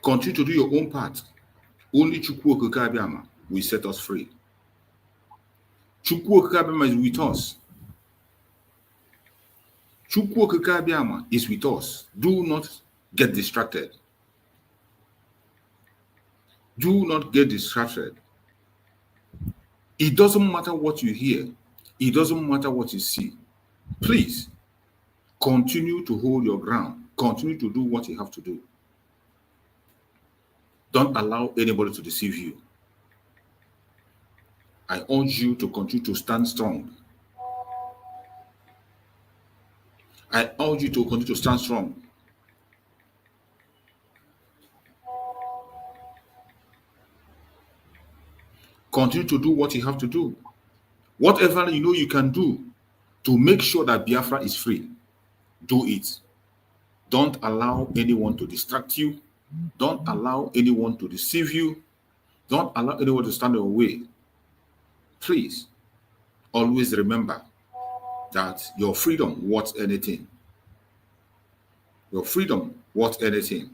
S5: Continue to do your own part. Only Chukwu Okike Abiama will set us free. Chukwu Okike Abiama is with us. Chukwu Okike Abiama is with us. Do not get distracted. Do not get distracted. It doesn't matter what you hear. It doesn't matter what you see. Please, continue to hold your ground. Continue to do what you have to do. Don't allow anybody to deceive you. I urge you to continue to stand strong. I urge you to continue to stand strong. Continue to do what you have to do. Whatever you know you can do to make sure that Biafra is free, do it. Don't allow anyone to distract you. Don't allow anyone to deceive you. Don't allow anyone to stand in your way. Please, always remember that your freedom worth anything. Your freedom worth anything.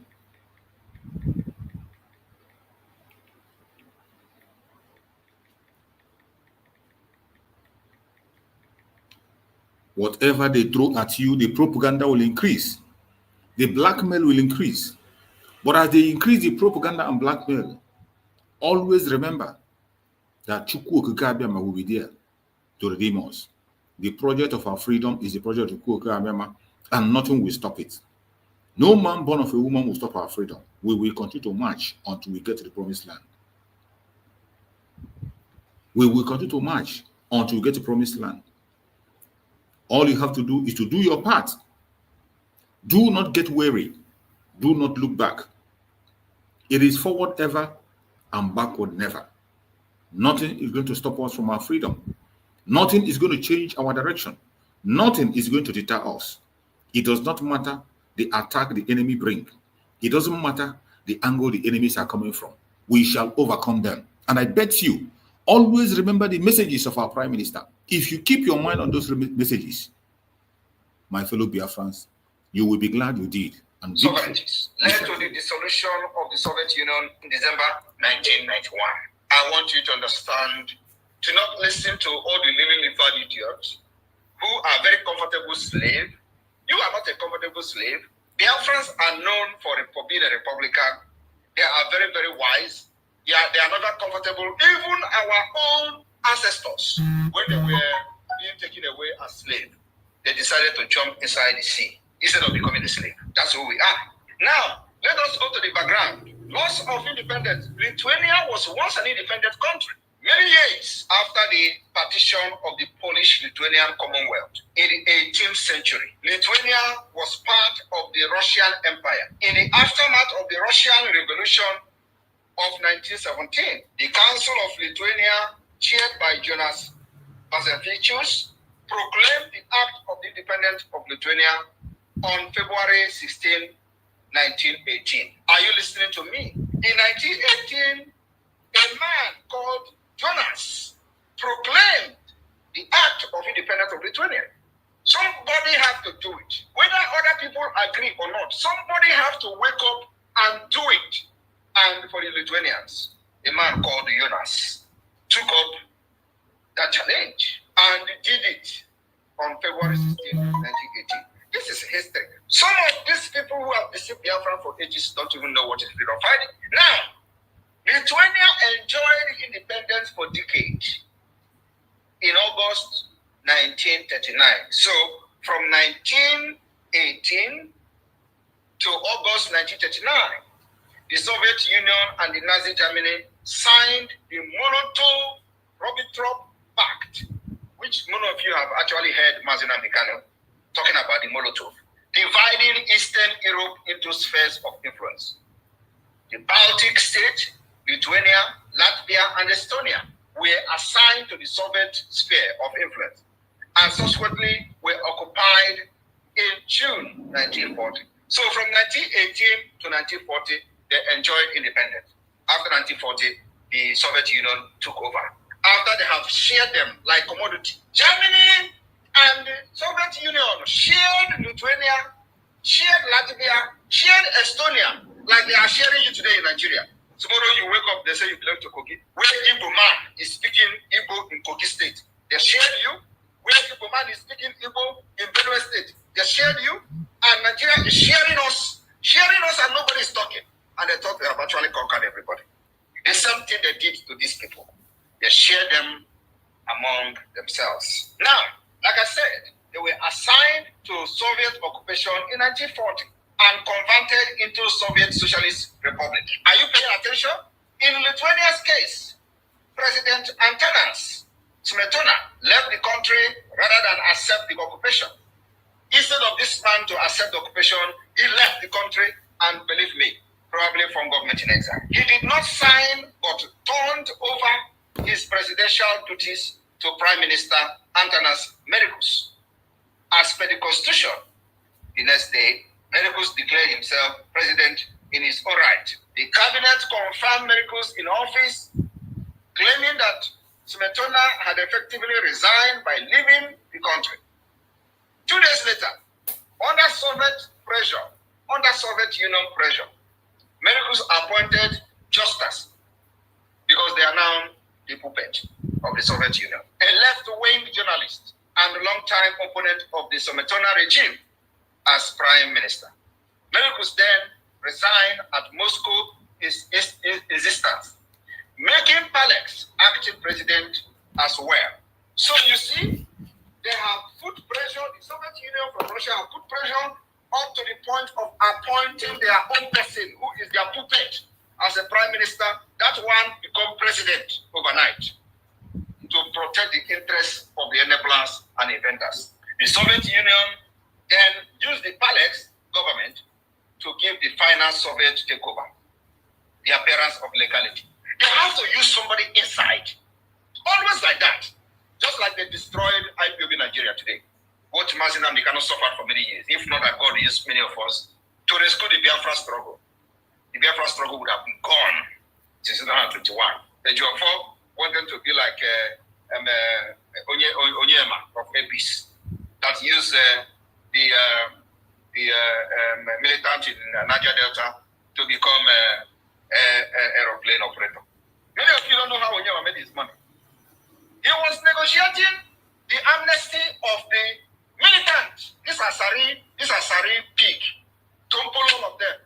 S5: Whatever they throw at you, the propaganda will increase. The blackmail will increase. But as they increase the propaganda and blackmail, always remember that Chukwu Okike Abiama will be there to redeem us. The project of our freedom is the project of Chukwu Okike Abiama, and nothing will stop it. No man born of a woman will stop our freedom. We will continue to march until we get to the promised land. We will continue to march until we get to the promised land. All you have to do is to do your part. Do not get weary. Do not look back. It is forward ever and backward never. Nothing is going to stop us from our freedom. Nothing is going to change our direction. Nothing is going to deter us. It does not matter the attack the enemy bring. It doesn't matter the angle the enemies are coming from. We shall overcome them. And I bet you, always remember the messages of our Prime Minister. If you keep your mind on those messages, my fellow Biafrans, you will be glad you did. And
S7: sovereignties led to the dissolution of the Soviet Union in December 1991. I want you to understand, to not listen to all the lily-livered idiots who are very comfortable slaves. You are not a comfortable slave. Biafrans are known for being a Republican. They are very, very wise. Yeah, they are not that comfortable. Even our own ancestors, when they were being taken away as slaves, they decided to jump inside the sea instead of becoming a slave. That's who we are. Now, let us go to the background. Loss of independence. Lithuania was once an independent country. Many years after the partition of the Polish-Lithuanian Commonwealth in the 18th century, Lithuania was part of the Russian Empire. In the aftermath of the Russian Revolution of 1917, the Council of Lithuania, chaired by Jonas Bacevičius, proclaimed the Act of the Independence of Lithuania on February 16, 1918. Are you listening to me? In 1918, a man called Jonas proclaimed the Act of Independence of Lithuania. Somebody has to do it. Whether other people agree or not, somebody has to wake up and do it. And for the Lithuanians, a man called Jonas took up that challenge and did it on February 16, 1918. This is history. Some of these people who have deceived Biafra for ages don't even know what is freedom fighting. Now, Lithuania enjoyed independence for decades in August 1939. So, from 1918 to August 1939, the Soviet Union and the Nazi Germany signed the Molotov-Ribbentrop Pact, which many of you have actually heard Mazin Amikano talking about the Molotov, dividing Eastern Europe into spheres of influence. The Baltic states, Lithuania, Latvia, and Estonia were assigned to the Soviet sphere of influence and subsequently were occupied in June 1940. So from 1918 to 1940, they enjoyed independence. After 1940, the Soviet Union took over. After they have shared them like commodity. Germany and the Soviet Union shared Lithuania, shared Latvia, shared Estonia, like they are sharing you today in Nigeria. Tomorrow you wake up, they say you belong to Kogi. Where Igbo man is speaking Igbo in Kogi State, they shared you. Where Igbo man is speaking Igbo in Benue State, they shared you. And Nigeria is sharing us, and nobody is talking. And they thought they have actually conquered everybody. The same thing they did to these people. They shared them among themselves. Now, like I said, they were assigned to Soviet occupation in 1940 and converted into Soviet Socialist Republic. Are you paying attention? In Lithuania's case, President Antanas Smetona left the country rather than accept the occupation. Instead of this man to accept the occupation, he left the country and, believe me, probably from government in exile. He did not sign but turned over his presidential duties to Prime Minister Antanas Mericus. As per the Constitution, the next day, Mericus declared himself president in his own right. The cabinet confirmed Mericus in office, claiming that Smetona had effectively resigned by leaving the country. 2 days later, under Soviet Union pressure, Mericus appointed Justus, because they are now the puppet of the Soviet Union, a left-wing journalist and long-time opponent of the Smetona regime, as prime minister. Mericus then resigned at Moscow his existence, making Palex acting president as well. So you see, they have put pressure, the Soviet Union from Russia have put pressure up to the point of appointing their own person, who is their puppet, as a prime minister. That one become president overnight to protect the interests of the enablers and inventors. The Soviet Union then used the Palex government to give the final Soviet takeover, the appearance of legality. They have to use somebody inside. Always like that. Just like they destroyed IPOB Nigeria today. What Mazinam cannot suffer for many years. If not that God used many of us to rescue the Biafra struggle. The Biafra struggle would have been gone since 1921. The Jofor wanted to be like Onyema of APIS that used the militant in Niger Delta to become aeroplane operator. Many of you don't know how Onyema made his money. He was negotiating the amnesty of the militant. This Asari pig, Tompolo, all of them.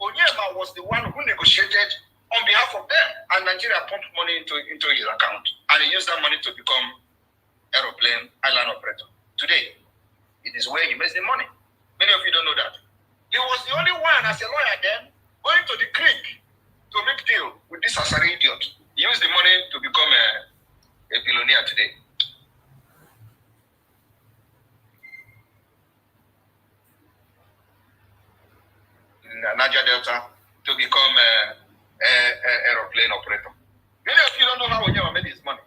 S7: Onyema was the one who negotiated on behalf of them, and Nigeria pumped money into his account, and he used that money to become aeroplane island operator. Today, it is where he makes the money. Many of you don't know that. He was the only one, as a lawyer then, going to the creek to make deal with this Asari idiot. He used the money to become a billionaire today. In Niger Delta to become a aeroplane operator. Many of you don't know how Onyema made his money.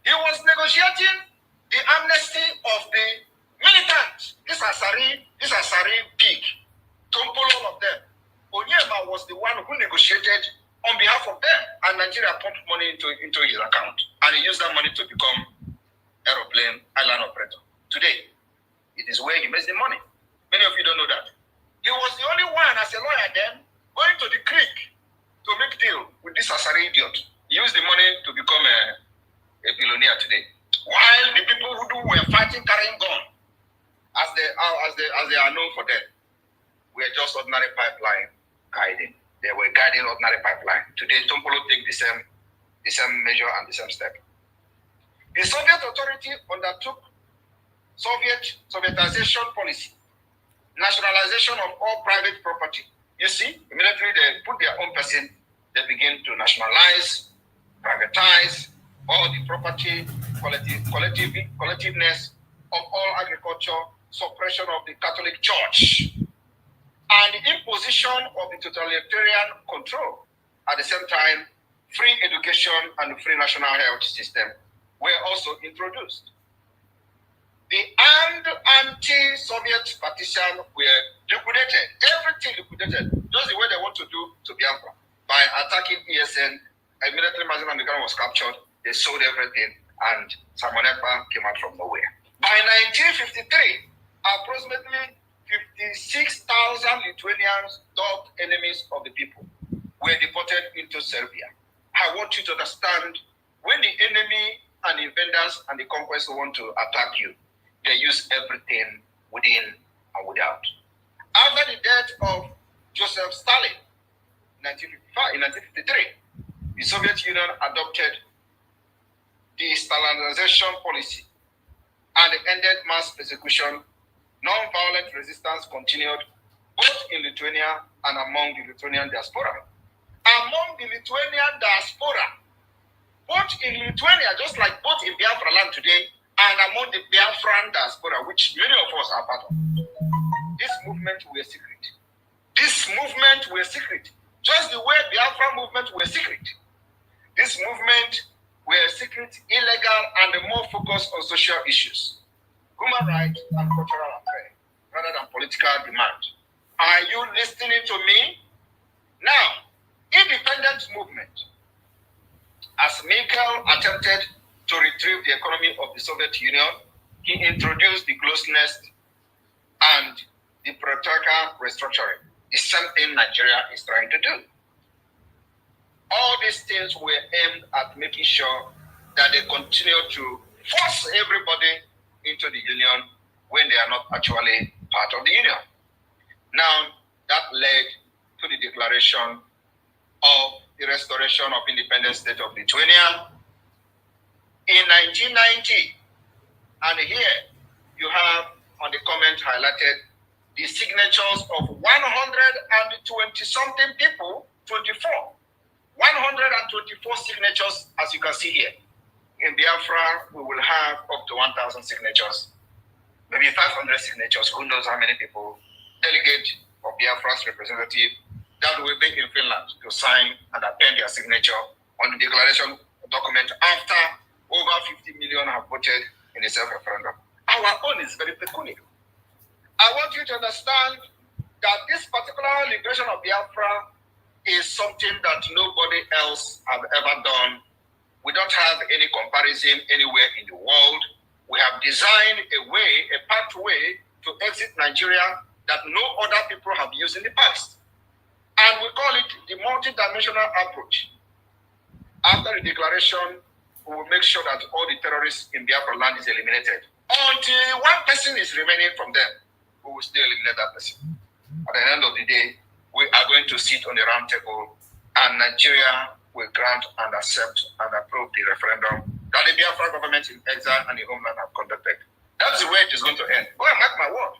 S7: He was negotiating the amnesty of the militant. This Asari pig, Tompolo, all of them. Onyema was the one who negotiated on behalf of them, and Nigeria pumped money into his account, and he used that money to become aeroplane island operator. Today, it is where he makes the money. Many of you don't know that. He was the only one, as a lawyer then, going to the creek to make deal with this Asari idiot. He used the money to become a billionaire today. While the people who were fighting, carrying gun, as they are known for them, were just ordinary pipeline guiding. They were guiding ordinary pipeline. Today, Tompolo take the same measure and the same step. The Soviet authority undertook Sovietization policy, nationalization of all private property. You see, the military, they put their own person, they begin to nationalize, privatize all the property, collectiveness of all agriculture, suppression of the Catholic Church, and the imposition of the totalitarian control. At the same time, free education and free national health system were also introduced. The armed anti-Soviet partisan were liquidated, everything liquidated, just the way they want to do to Biafra, by attacking ESN a military magazine on the ground was captured. They sold everything, and Samonekpa came out from nowhere. By 1953, approximately 56,000 Lithuanians, dubbed enemies of the people, were deported into Serbia. I want you to understand, when the enemy and the invaders and the conquerors want to attack you, they use everything within and without. After the death of Joseph Stalin in 1953, the Soviet Union adopted the Stalinization policy and ended mass persecution. Non-violent resistance continued both in Lithuania and among the Lithuanian diaspora. Among the Lithuanian diaspora, both in Lithuania, just like both in Biafra land today, and among the Biafran diaspora, which many of us are part of, this movement were secret. This movement were secret. Just the way Biafra movement were secret. This movement were secret, illegal, and more focused on social issues, human rights, and cultural affairs, rather than political demand. Are you listening to me? Now, independence movement. As Mikhail attempted to retrieve the economy of the Soviet Union, he introduced the closeness and the patriarchal restructuring. The same thing Nigeria is trying to do. All these things were aimed at making sure that they continue to force everybody into the union when they are not actually part of the union. Now, that led to the declaration of the restoration of independent state of Lithuania in 1990. And here you have on the comment highlighted the signatures of 120-something people, 124 signatures, as you can see here. In Biafra, we will have up to 1,000 signatures, maybe 500 signatures, who knows how many people, delegate of Biafra's representative, that will be in Finland to sign and append their signature on the declaration document after over 50 million have voted in the self-referendum. Our own is very peculiar. I want you to understand that this particular liberation of Biafra is something that nobody else have ever done. We don't have any comparison anywhere in the world. We have designed a way, a pathway to exit Nigeria that no other people have used in the past. And we call it the multidimensional approach. After the declaration, we will make sure that all the terrorists in Biafra land is eliminated. Until one person is remaining from them, we will still eliminate that person. At the end of the day, we are going to sit on the round table, and Nigeria will grant and accept and approve the referendum that the Biafra government in exile and the homeland have conducted. That's the way it is going to end. Go and mark my word.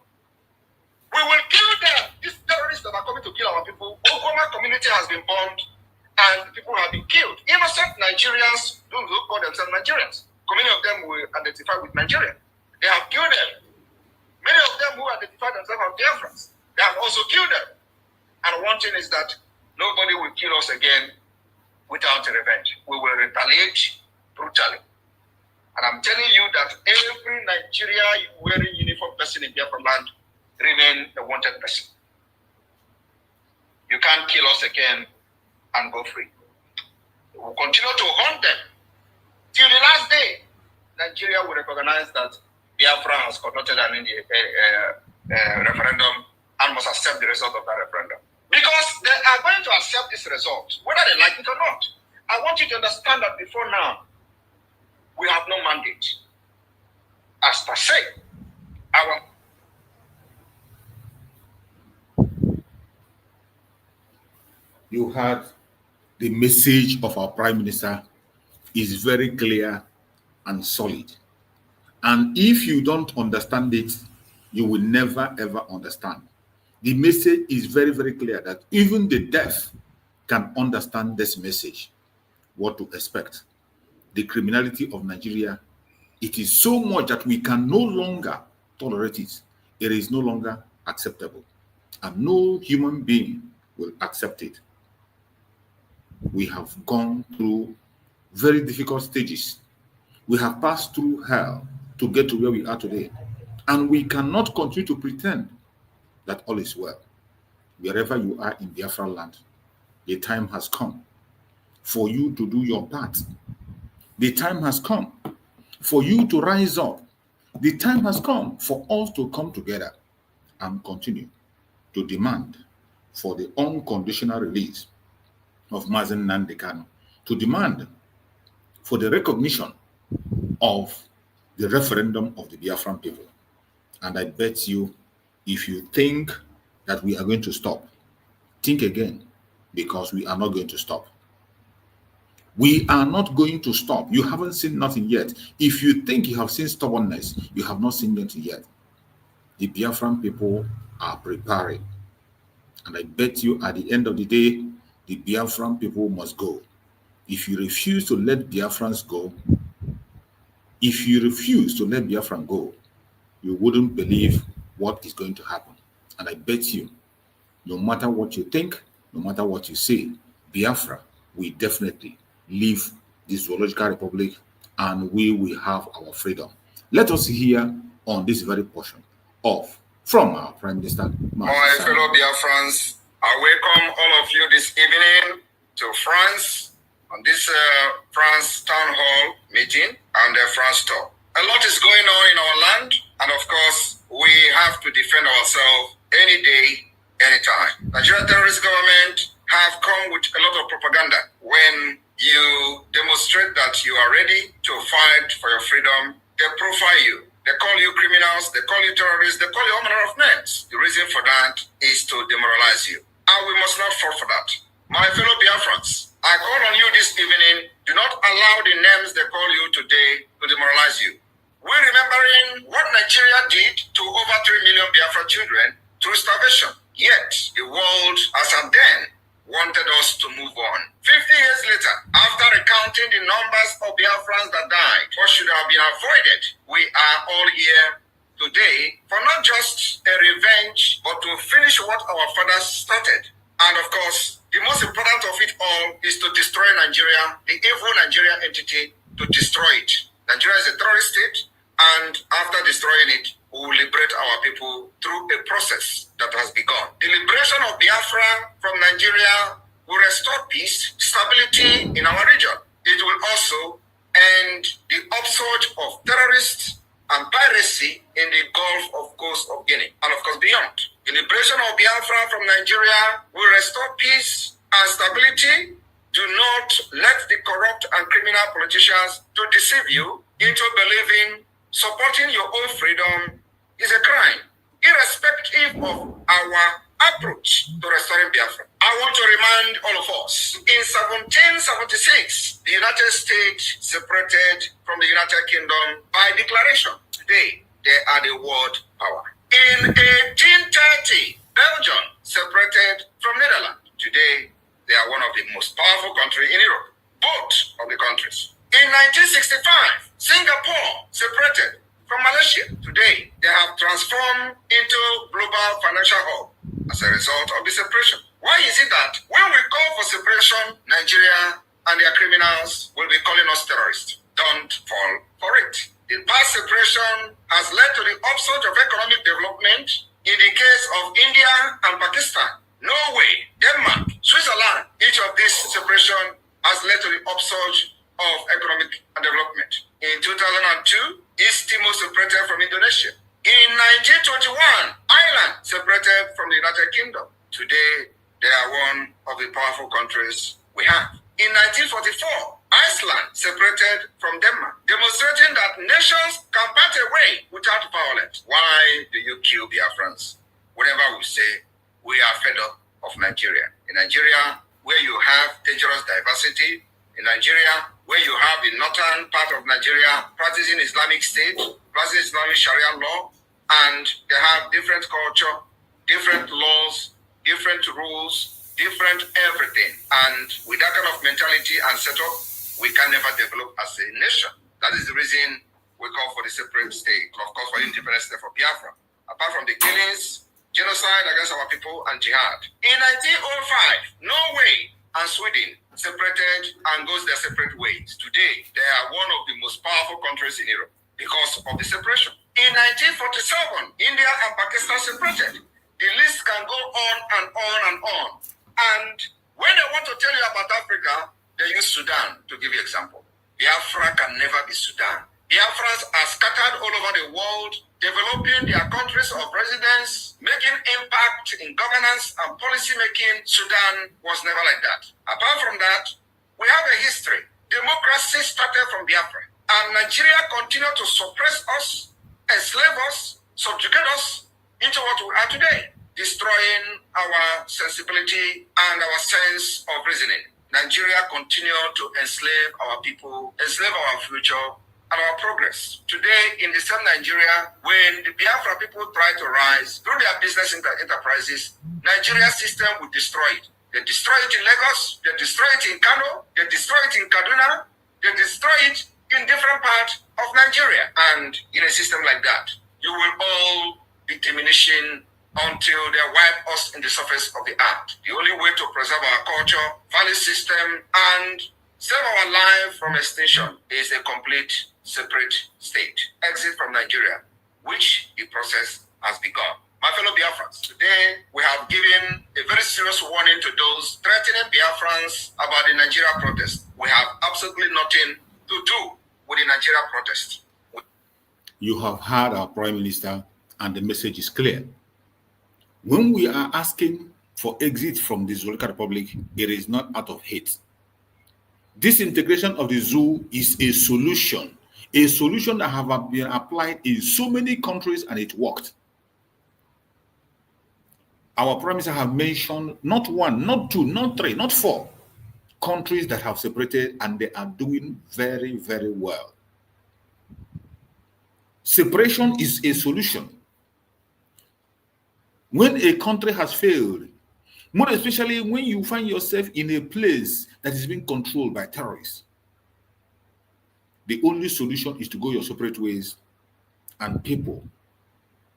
S7: We will kill them. These terrorists that are coming to kill our people. Okoma community has been bombed and people have been killed. Innocent Nigerians don't call themselves Nigerians. Many of them will identify with Nigeria. They have killed them. Many of them who identify themselves as Biafrans, they have also killed them. And one thing is that nobody will kill us again without revenge. We will retaliate brutally. And I'm telling you that every Nigeria wearing uniform person in Biafra land remain a wanted person. You can't kill us again and go free. We will continue to hunt them till the last day. Nigeria will recognize that Biafra has conducted an referendum and must accept the result of that referendum. Because they are going to accept this result, whether they like it or not. I want you to understand that before now, we have no mandate. As per se,
S5: You heard the message of our Prime Minister is very clear and solid. And if you don't understand it, you will never ever understand. The message is very, very clear that even the deaf can understand this message, what to expect. The criminality of Nigeria, it is so much that we can no longer tolerate it. It is no longer acceptable. And no human being will accept it. We have gone through very difficult stages. We have passed through hell to get to where we are today. And we cannot continue to pretend that all is well. Wherever you are in Biafra land, the time has come for you to do your part. The time has come for you to rise up. The time has come for us to come together and continue to demand for the unconditional release of Mazen Nnamdi Kanu, to demand for the recognition of the referendum of the Biafran people. And I bet you, if you think that we are going to stop, think again, because we are not going to stop. We are not going to stop. You haven't seen nothing yet. If you think you have seen stubbornness, you have not seen anything yet. The Biafran people are preparing. And I bet you at the end of the day, the Biafran people must go. If you refuse to let Biafrans go, if you refuse to let Biafran go, you wouldn't believe what is going to happen. And I bet you, no matter what you think, no matter what you say, Biafra will definitely leave the Zoological Republic and we will have our freedom. Let us hear on this very portion from our Prime Minister.
S7: My fellow Biafrans, I welcome all of you this evening to France on this France Town Hall meeting and the France talk. A lot is going on in our land, and of course, we have to defend ourselves any day, anytime. Nigerian terrorist government have come with a lot of propaganda. When you demonstrate that you are ready to fight for your freedom, they profile you. They call you criminals, they call you terrorists, they call you all manner of names. The reason for that is to demoralize you. And we must not fall for that. My fellow Biafrans, I call on you this evening, do not allow the names they call you today to demoralize you. We're remembering what Nigeria did to over 3 million Biafra children through starvation. Yet, the world, as at then, wanted us to move on. 50 years later, after recounting the numbers of Biafrans that died, what should have been avoided, we are all here today for not just a revenge, but to finish what our fathers started. And of course, the most important of it all is to destroy Nigeria, the evil Nigeria entity, to destroy it. Nigeria is a terrorist state, and after destroying it, we will liberate our people through a process that has begun. The liberation of Biafra from Nigeria will restore peace, stability in our region. It will also end the upsurge of terrorists and piracy in the Gulf Coast of Guinea, and of course beyond. The liberation of Biafra from Nigeria will restore peace and stability. Do not let the corrupt and criminal politicians to deceive you into believing supporting your own freedom is a crime, irrespective of our approach to restoring Biafra. I want to remind all of us, in 1776, the United States separated from the United Kingdom by declaration. Today, they are the world power. In 1830, Belgium separated from Netherlands. Today, they are one of the most powerful countries in Europe, both of the countries. In 1965, Singapore separated from Malaysia. Today, they have transformed into global financial hub as a result of the separation. Why is it that when we call for separation, Nigeria and their criminals will be calling us terrorists? Don't fall for it. The past separation has led to the upsurge of economic development in the case of India and Pakistan, Norway, Denmark, Switzerland. Each of these separation has led to the upsurge of economic development. In 2002, East Timor separated from Indonesia. In 1921, Ireland separated from the United Kingdom. Today, they are one of the powerful countries we have. In 1944, Iceland separated from Denmark, demonstrating that nations can part away without violence. Why do you kill Biafrans? Whenever we say we are fed up of Nigeria. In Nigeria, where you have dangerous diversity, in Nigeria, where you have the northern part of Nigeria practicing Islamic State, practicing Islamic Sharia law, and they have different culture, different laws, different rules, different everything. And with that kind of mentality and setup, we can never develop as a nation. That is the reason we call for the separate state, and of course for independent state for Biafra. Apart from the killings, genocide against our people, and jihad. In 1905, Norway and Sweden separated and goes their separate ways. Today, they are one of the most powerful countries in Europe because of the separation. In 1947, India and Pakistan separated. The list can go on and on and on. And when they want to tell you about Africa, They use Sudan to give you example. Biafra can never be Sudan. Biafrans are scattered all over the world, developing their countries of residence, making impact in governance and policy making. Sudan was never like that. Apart from that, we have a history. Democracy started from Biafra, and Nigeria continued to suppress us, enslave us, subjugate us into what we are today, destroying our sensibility and our sense of reasoning. Nigeria continued to enslave our people, enslave our future, and our progress. Today, in the same Nigeria, when the Biafra people try to rise through their business enterprises, Nigeria system will destroy it. They destroy it in Lagos, they destroy it in Kano, they destroy it in Kaduna, they destroy it in different parts of Nigeria. And in a system like that, you will all be diminishing until they wipe us in the surface of the earth. The only way to preserve our culture, value system, and save our life from extinction is a complete separate state. Exit from Nigeria, which the process has begun. My fellow Biafrans, today we have given a very serious warning to those threatening Biafrans about the Nigeria protest. We have absolutely nothing to do with the Nigeria protest.
S5: You have heard our Prime Minister, and the message is clear. When we are asking for exit from the Zoological Republic, it is not out of hate. Disintegration of the zoo is a solution that have been applied in so many countries, and it worked. Our Prime Minister have mentioned not one, not two, not three, not four countries that have separated, and they are doing very, very well. Separation is a solution. When a country has failed, more especially when you find yourself in a place that is being controlled by terrorists, the only solution is to go your separate ways, and people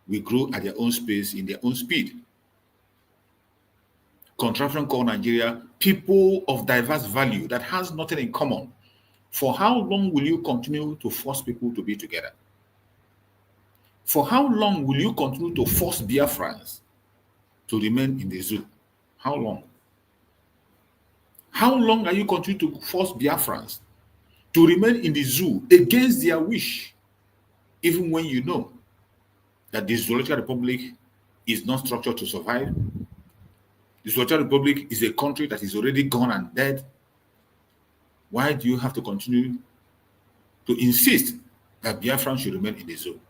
S5: will grow at their own space, in their own speed. Contraction called Nigeria, people of diverse value that has nothing in common. For how long will you continue to force people to be together? For how long will you continue to force Biafrans to remain in the zoo? How long? How long are you continuing to force Biafrans to remain in the zoo against their wish, even when you know that the Zoological Republic is not structured to survive? The Zoological Republic is a country that is already gone and dead. Why do you have to continue to insist that Biafrans should remain in the zoo?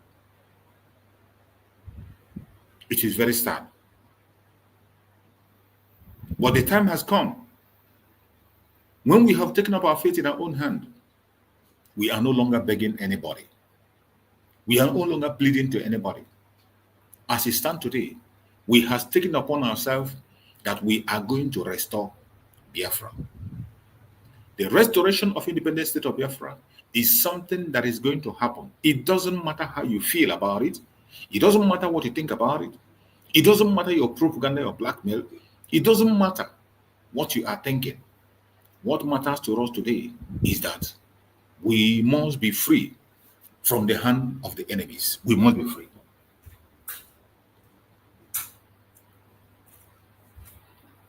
S5: It is very sad. But the time has come when we have taken up our fate in our own hand. We are no longer begging anybody. We are no longer pleading to anybody. As it stands today, we have taken upon ourselves that we are going to restore Biafra. The restoration of independent state of Biafra is something that is going to happen. It doesn't matter how you feel about it. It doesn't matter what you think about it. It doesn't matter your propaganda or blackmail. It doesn't matter what you are thinking. What matters to us today is that we must be free from the hand of the enemies. We must be free.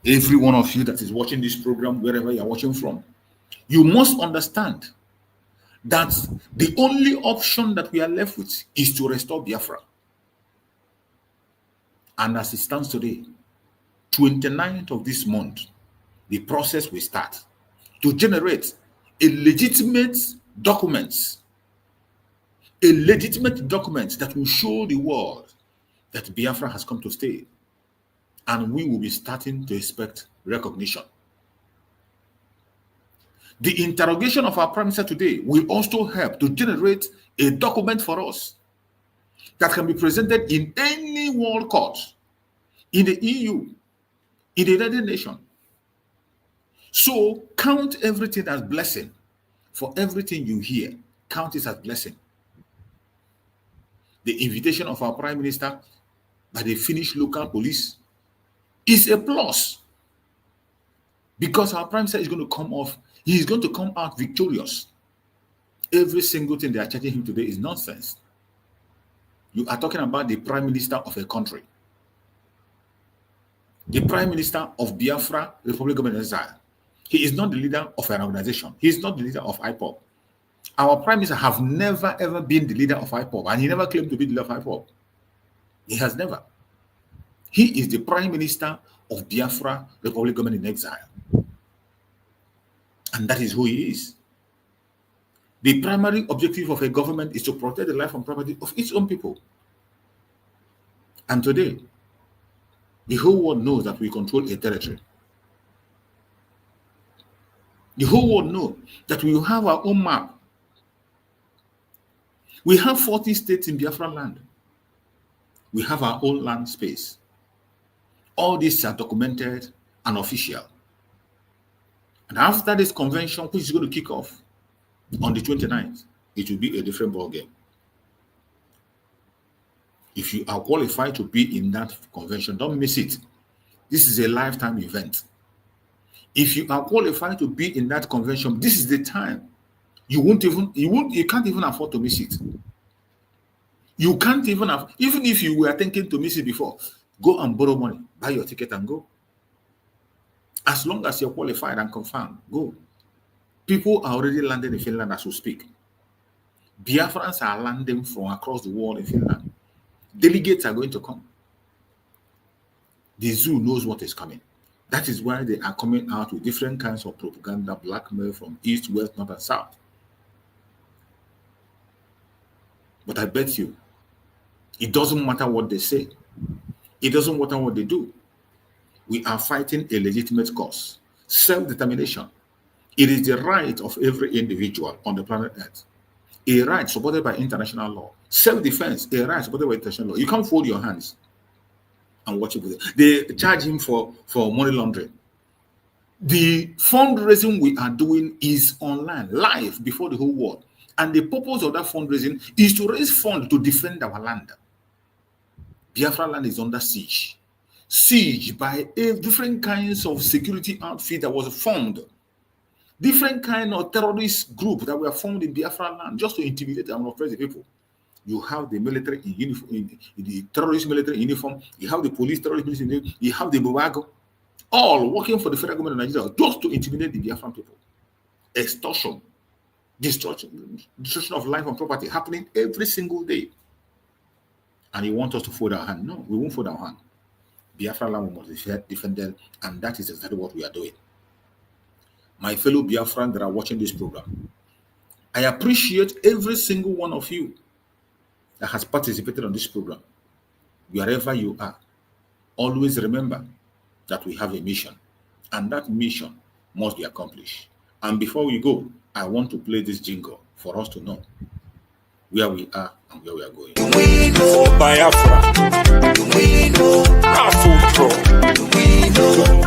S5: Every one of you that is watching this program, wherever you are watching from, you must understand that the only option that we are left with is to restore Biafra. And as it stands today, 29th of this month, the process will start to generate a legitimate document that will show the world that Biafra has come to stay. And we will be starting to expect recognition. The interrogation of our Prime Minister today will also help to generate a document for us that can be presented in any world court, in the EU, in the United Nations. So count everything as blessing. For everything you hear, count it as blessing. The invitation of our Prime Minister by the Finnish local police is a plus, because our Prime Minister is going to come off. He is going to come out victorious. Every single thing they are charging him today is nonsense. You are talking about the Prime Minister of a country, the Prime Minister of Biafra, Republic of Exile, He is not the leader of an organization. He is not the leader of IPOB. Our prime minister have never ever been the leader of IPOB, and he never claimed to be the leader of IPOB. He has never. He is the prime minister of Biafra Republic Government in Exile. And that is who he is. The primary objective of a government is to protect the life and property of its own people. And today, the whole world knows that we control a territory. The whole world knows that we have our own map. We have 40 states in Biafra land. We have our own land space. All these are documented and official. And after this convention, which is going to kick off on the 29th, it will be a different ballgame. If you are qualified to be in that convention, don't miss it. This is a lifetime event. If you are qualified to be in that convention, this is the time. You can't even afford to miss it. You can't even have, even if you were thinking to miss it before, go and borrow money, buy your ticket and go. As long as you're qualified and confirmed, go. People are already landing in Finland as we speak. Biafrans are landing from across the world in Finland. Delegates are going to come. The zoo knows what is coming. That is why they are coming out with different kinds of propaganda, blackmail from east, west, north, and south. But I bet you, it doesn't matter what they say. It doesn't matter what they do. We are fighting a legitimate cause, self-determination. It is the right of every individual on the planet Earth. A right supported by international law. Self-defense, a right supported by international law. You can't fold your hands and watch it with it. They charge him for money laundering. The fundraising we are doing is online, live, before the whole world. And the purpose of that fundraising is to raise funds to defend our land. Biafra land is under siege. Siege by different kinds of security outfit that was formed. Different kind of terrorist group that were formed in Biafra land just to intimidate and oppress the people. You have the military in uniform, the terrorist military in uniform. You have the police terrorist military in uniform. You have the Bubago, all working for the federal government of Nigeria just to intimidate the Biafran people. Extortion, destruction of life and property happening every single day. And you want us to fold our hand? No, we won't fold our hand. Biafra land must be defended, and that is exactly what we are doing. My fellow Biafrans that are watching this program, I appreciate every single one of you that has participated on this program. Wherever you are, always remember that we have a mission, and that mission must be accomplished. And before we go, I want to play this jingle for us to know where we are and where we are going.
S8: We know Biafra. We know Afro. We know.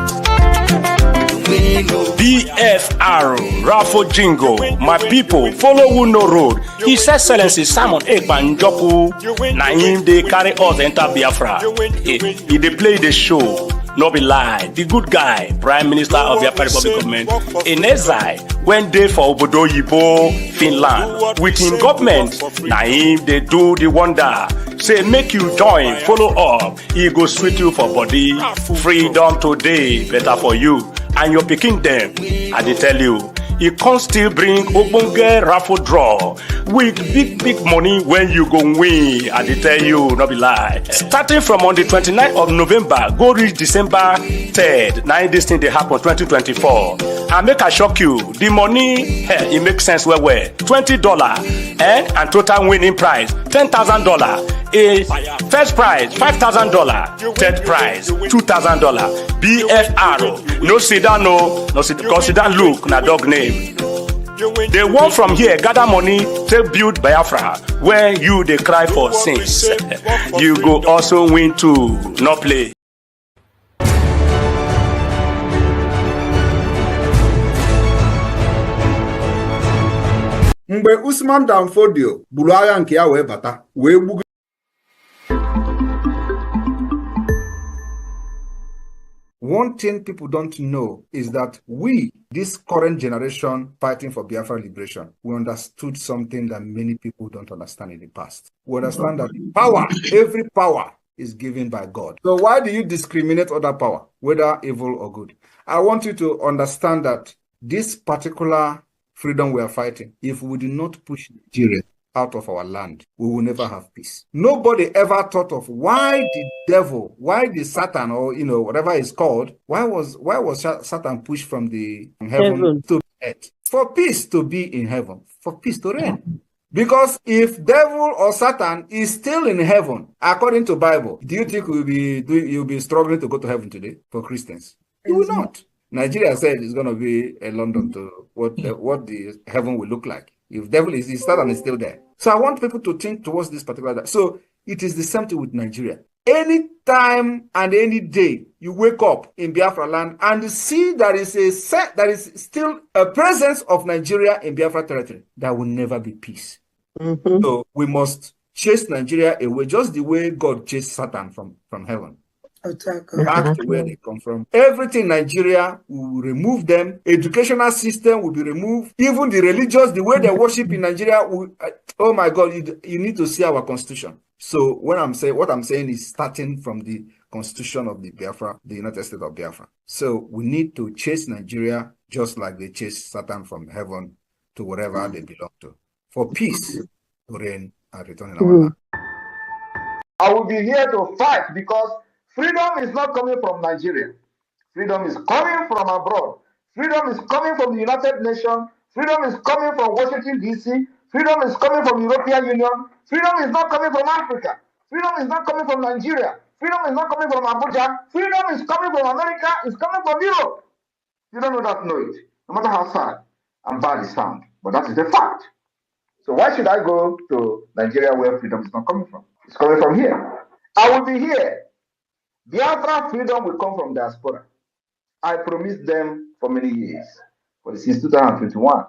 S8: BFR, Rafo Jingle, my people, follow who no road. His Excellency Simon Ekpanjoku, Naim they carry us enter Biafra. He they play the show, no be lie. The good guy, Prime Minister of Biafra Republic Government, in exile, when they for Obodo Yibo, Finland, with him government, Naim they do the wonder. Say make you join, follow up, he go sweet you for body. Freedom today, better for you. And your picking them, I dey tell you, he can't still bring ogbonge raffle draw with big money when you go win. I dey tell you, not be lie. Starting from on the 29th of November, go reach December 3rd. Now this thing they happen 2024. And make I shock you, the money, it makes sense well. $20 and total winning prize $10,000. A first prize $5,000, third prize $2,000. BFR, no sit down, no sit down. Look, na dog name. They want from here gather money to build Biafra, where you they cry for sins. You go also win too, no play.
S4: Mgbe Usman Dan Fodio buru agha nke ya wee bata wee gbugo. One thing people don't know is that we, this current generation fighting for Biafra liberation, we understood something that many people don't understand in the past. We understand that power, every power is given by God. So why do you discriminate other power, whether evil or good? I want you to understand that this particular freedom we are fighting, if we do not push Nigeria out of our land, we will never have peace. Nobody ever thought of why the devil, why the Satan, or whatever it's called, why was Satan pushed from the heaven to earth? For peace to be in heaven, for peace to reign. Because if devil or Satan is still in heaven, according to Bible, do you think you'll be struggling to go to heaven today for Christians? You will not. Nigeria said it's going to be a London to what the heaven will look like. If devil is Satan is still there. So I want people to think towards this particular. So it is the same thing with Nigeria. Any time and any day you wake up in Biafra land and see there is still a presence of Nigeria in Biafra territory, there will never be peace. So we must chase Nigeria away, just the way God chased Satan from heaven. Back to where they come from. Everything in Nigeria, we will remove them. Educational system will be removed. Even the religious, the way they worship in Nigeria, oh my God, you need to see our constitution. So what I'm saying is starting from the constitution of the Biafra, the United States of Biafra. So we need to chase Nigeria just like they chase Satan from heaven to wherever they belong to, for peace to reign and return in our land.
S3: I will be here to fight because freedom is not coming from Nigeria. Freedom is coming from abroad. Freedom is coming from the United Nations. Freedom is coming from Washington, D.C. Freedom is coming from the European Union. Freedom is not coming from Africa. Freedom is not coming from Nigeria. Freedom is not coming from Abuja. Freedom is coming from America. It's coming from Europe. You don't know that, know it. No matter how sad and bad it sounds. But that is the fact. So why should I go to Nigeria where freedom is not coming from? It's coming from here. I will be here. Biafra freedom will come from diaspora. I promised them for many years, since 2021,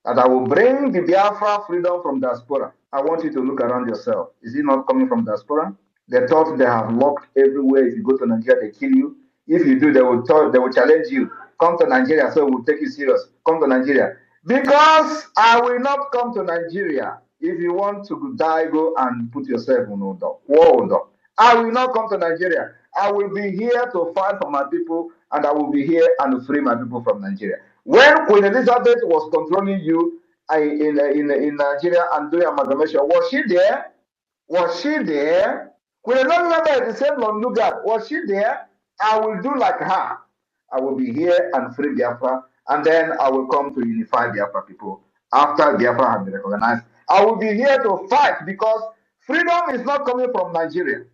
S3: that I will bring the Biafra freedom from diaspora. I want you to look around yourself. Is it not coming from diaspora? They thought they have locked everywhere. If you go to Nigeria, they kill you. If you do, they will challenge you. Come to Nigeria, so we'll take you serious. Come to Nigeria. Because I will not come to Nigeria. If you want to die, go and put yourself in war. I will not come to Nigeria. I will be here to fight for my people, and I will be here and free my people from Nigeria. When Queen Elizabeth was controlling you in Nigeria and doing amalgamation, was she there? Was she there? Queen Elizabeth, the same London, was she there? I will do like her. I will be here and free Biafra, and then I will come to unify Biafra people after Biafra has been recognized. I will be here to fight because freedom is not coming from Nigeria.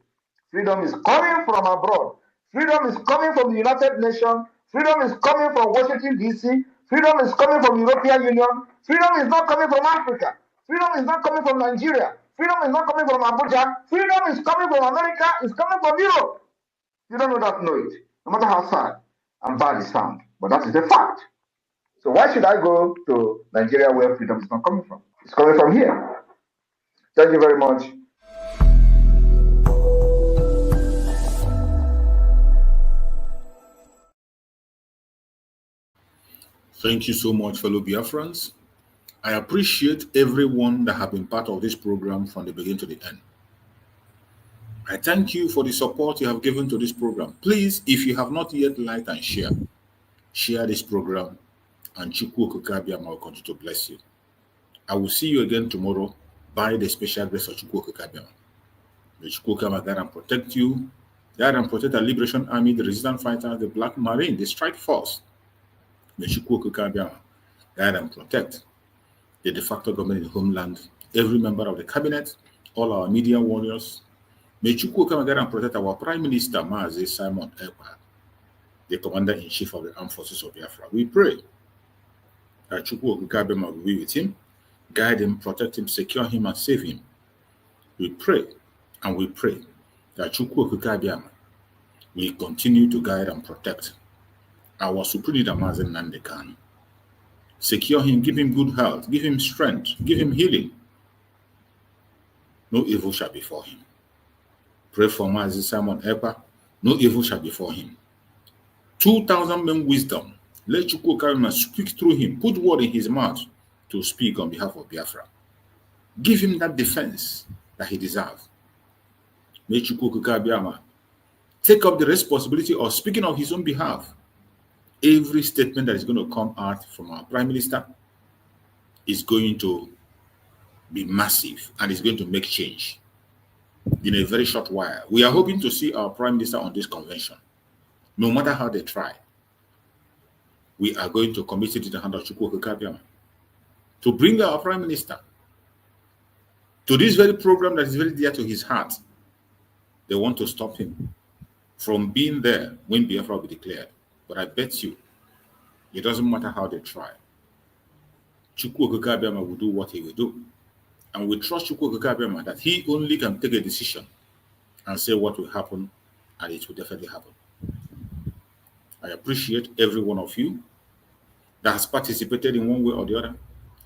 S3: Freedom is coming from abroad. Freedom is coming from the United Nations. Freedom is coming from Washington, D.C. Freedom is coming from the European Union. Freedom is not coming from Africa. Freedom is not coming from Nigeria. Freedom is not coming from Abuja. Freedom is coming from America. It's coming from Europe. You don't know that, know it. No matter how sad and bad it sounds. But that is the fact. So why should I go to Nigeria where freedom is not coming from? It's coming from here. Thank you very much.
S5: Thank you so much, fellow Biafrans. I appreciate everyone that have been part of this program from the beginning to the end. I thank you for the support you have given to this program. Please, if you have not yet liked and share this program, and Chukwu Okikabiyama will continue to bless you. I will see you again tomorrow by the special grace of Chukwu Okikabiyama. May Chukwu Okikabiyama guide and protect you, guide and protect the Liberation Army, the Resistance Fighters, the Black Marine, the Strike Force. May Chukwu Okikabiyama guide and protect the de facto government in the homeland, every member of the cabinet, all our media warriors. May Chukwu Okikabiyama guide and protect our Prime Minister, Mazi Simon Ekpa, the Commander-in-Chief of the Armed Forces of Biafra. We pray that Chukwu Okikabiyama will be with him, guide him, protect him, secure him, and save him. We pray and we pray that Chukwu Okikabiyama will continue to guide and protect our Supreme Leader Mazi Nnamdi Kanu. Secure him, give him good health, give him strength, give him healing. No evil shall befall him. Pray for Mazi Simon Ekpa, no evil shall befall him. 2,000 men wisdom. Let Chukwu Okikabiyama speak through him, put word in his mouth to speak on behalf of Biafra. Give him that defense that he deserves. may Chukwu Okike Abiama take up the responsibility of speaking on his own behalf. Every statement that is going to come out from our Prime Minister is going to be massive and is going to make change in a very short while. We are hoping to see our Prime Minister on this convention. No matter how they try, we are going to commit it to the hand of Chukwu Okike Abiama to bring our Prime Minister to this very program that is very dear to his heart. They want to stop him from being there when Biafra will be declared. But I bet you, it doesn't matter how they try. Chukwu Okike Abiama will do what he will do. And we trust Chukwu Okike Abiama that he only can take a decision and say what will happen, and it will definitely happen. I appreciate every one of you that has participated in one way or the other.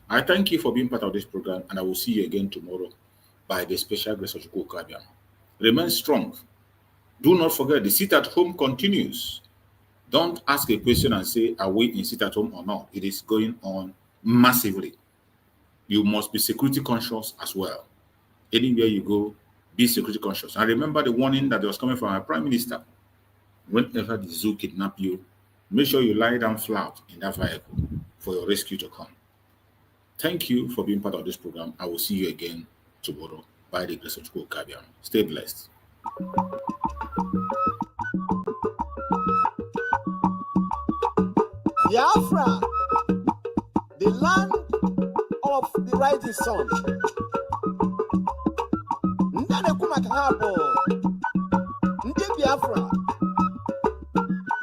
S5: I thank you for being part of this program, and I will see you again tomorrow by the special grace of Chukwu Okike Abiama. Remain strong. Do not forget, the sit at home continues. Don't ask a question and say, are we in sit at home or not? It is going on massively. You must be security conscious as well. Anywhere you go, be security conscious. And remember the warning that was coming from our Prime Minister. Whenever the zoo kidnap you, make sure you lie down flat in that vehicle for your rescue to come. Thank you for being part of this program. I will see you again tomorrow by the grace of Chukwu Okike Abiama. Stay blessed.
S9: Biafra, the land of the rising sun. Ndane kumakahabo, Ndi Biafra,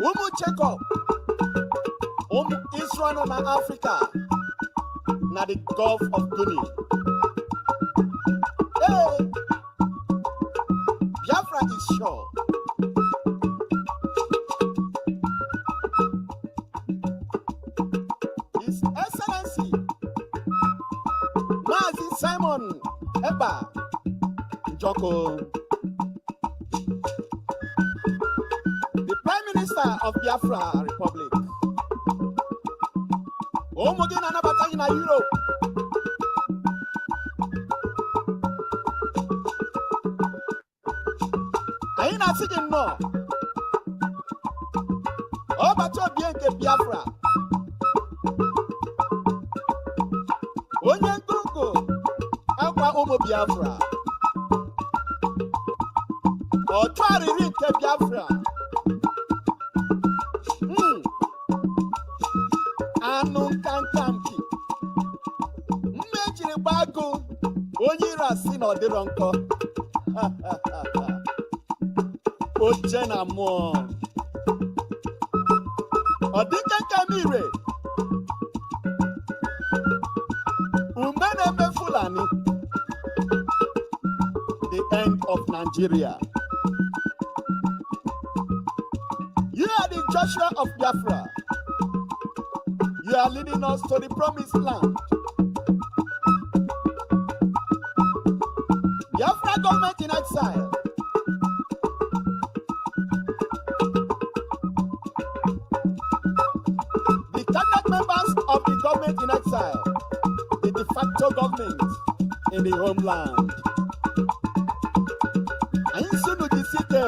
S9: Umu Jacob, Israel na Africa, na the Gulf of Guinea. Hey, Biafra is sure. His Excellency Mazi Simon Eba Njoko, the Prime Minister of Biafra Republic. Omogina nabata in Europe. I na singing no. Obato bienke Biafra. Onye Nkunku akwa ụmụ Biafra. Otu arịrị nke Biafra. Anụ nkankampi. Mmejiri gbagụ onye iro asị na ọdịrọ nkọ. Oche na mmụọ. Ọdịka nkamire. Umene Fulani, the end of Nigeria. You are the Joshua of Biafra. You are leading us to the promised land. Biafra government in exile. The cabinet members of the government in exile. The de facto government in the homeland. And soon to the city.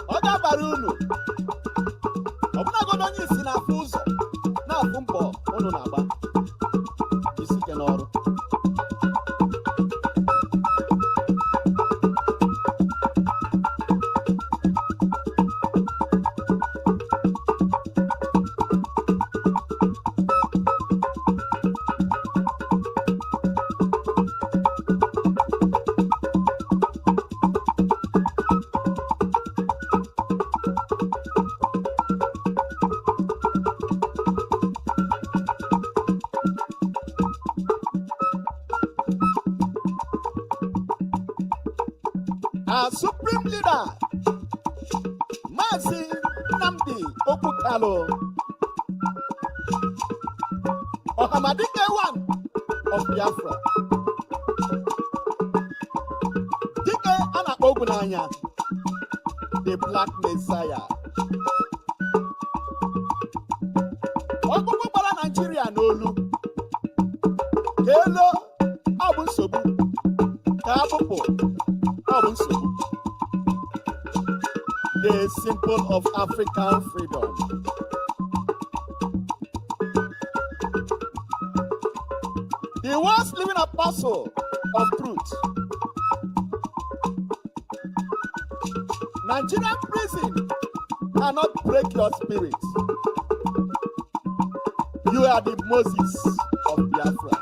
S9: Oga Barunu. Obuna Godoni is in a fuso. Now, Pumpo, Onunaba. Isikenoro. Our supreme leader, Mazi Nnamdi Okutalo, Ohamadike one of Biafra, Dike Ana Ogunanya, the Black Messiah. Okukubala Nigeria n'olu, Kelo Abusobu, Kabupo. the symbol of African freedom. The once living apostle of truth. Nigerian prison cannot break your spirit. You are the Moses of Biafra.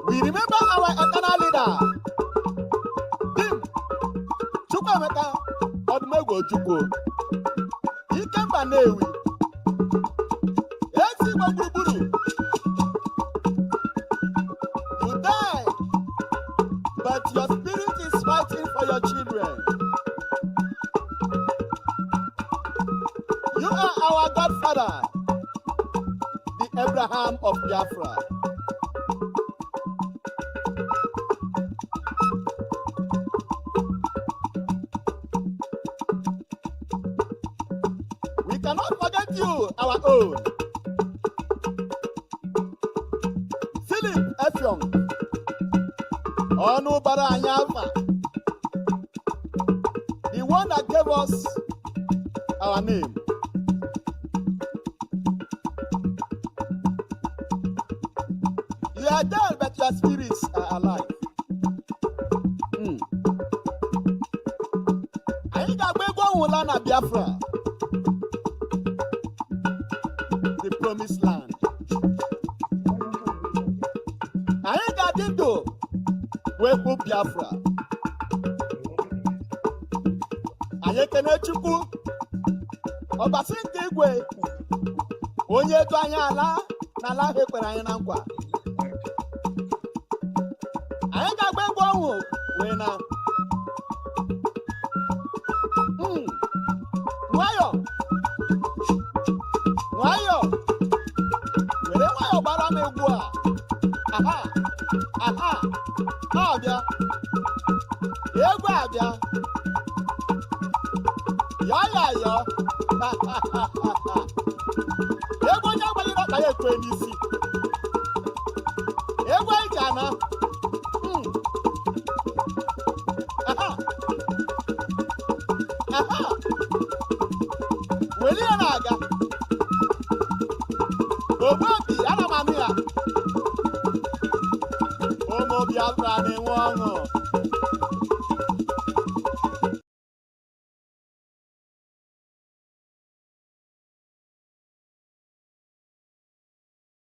S9: We remember our eternal leader, Dim Chukwemeka Odumegwu Ojukwu. He came by Newi. You died, but your spirit is fighting for your children. You are our godfather, the Abraham of Biafra. We cannot forget you, our own. Philip Effiong, Onu Baranyama, the one that gave us our name. You are dead, but your spirits are alive. I got Wulana Biafra, the promised land. I got into Webu Biafra. I can Chuku Obasinke Gwe Onye Twanyala Nala Heperayanankwa. I got Webu Wena. Wayo, where wayo baramegua. Aha, abia, abia, ya. Ego nyabali na kaya kwenisi. Ego ikana. Aha. Weli anaga. Obobi anamamia. Omo Biafra ni wongo.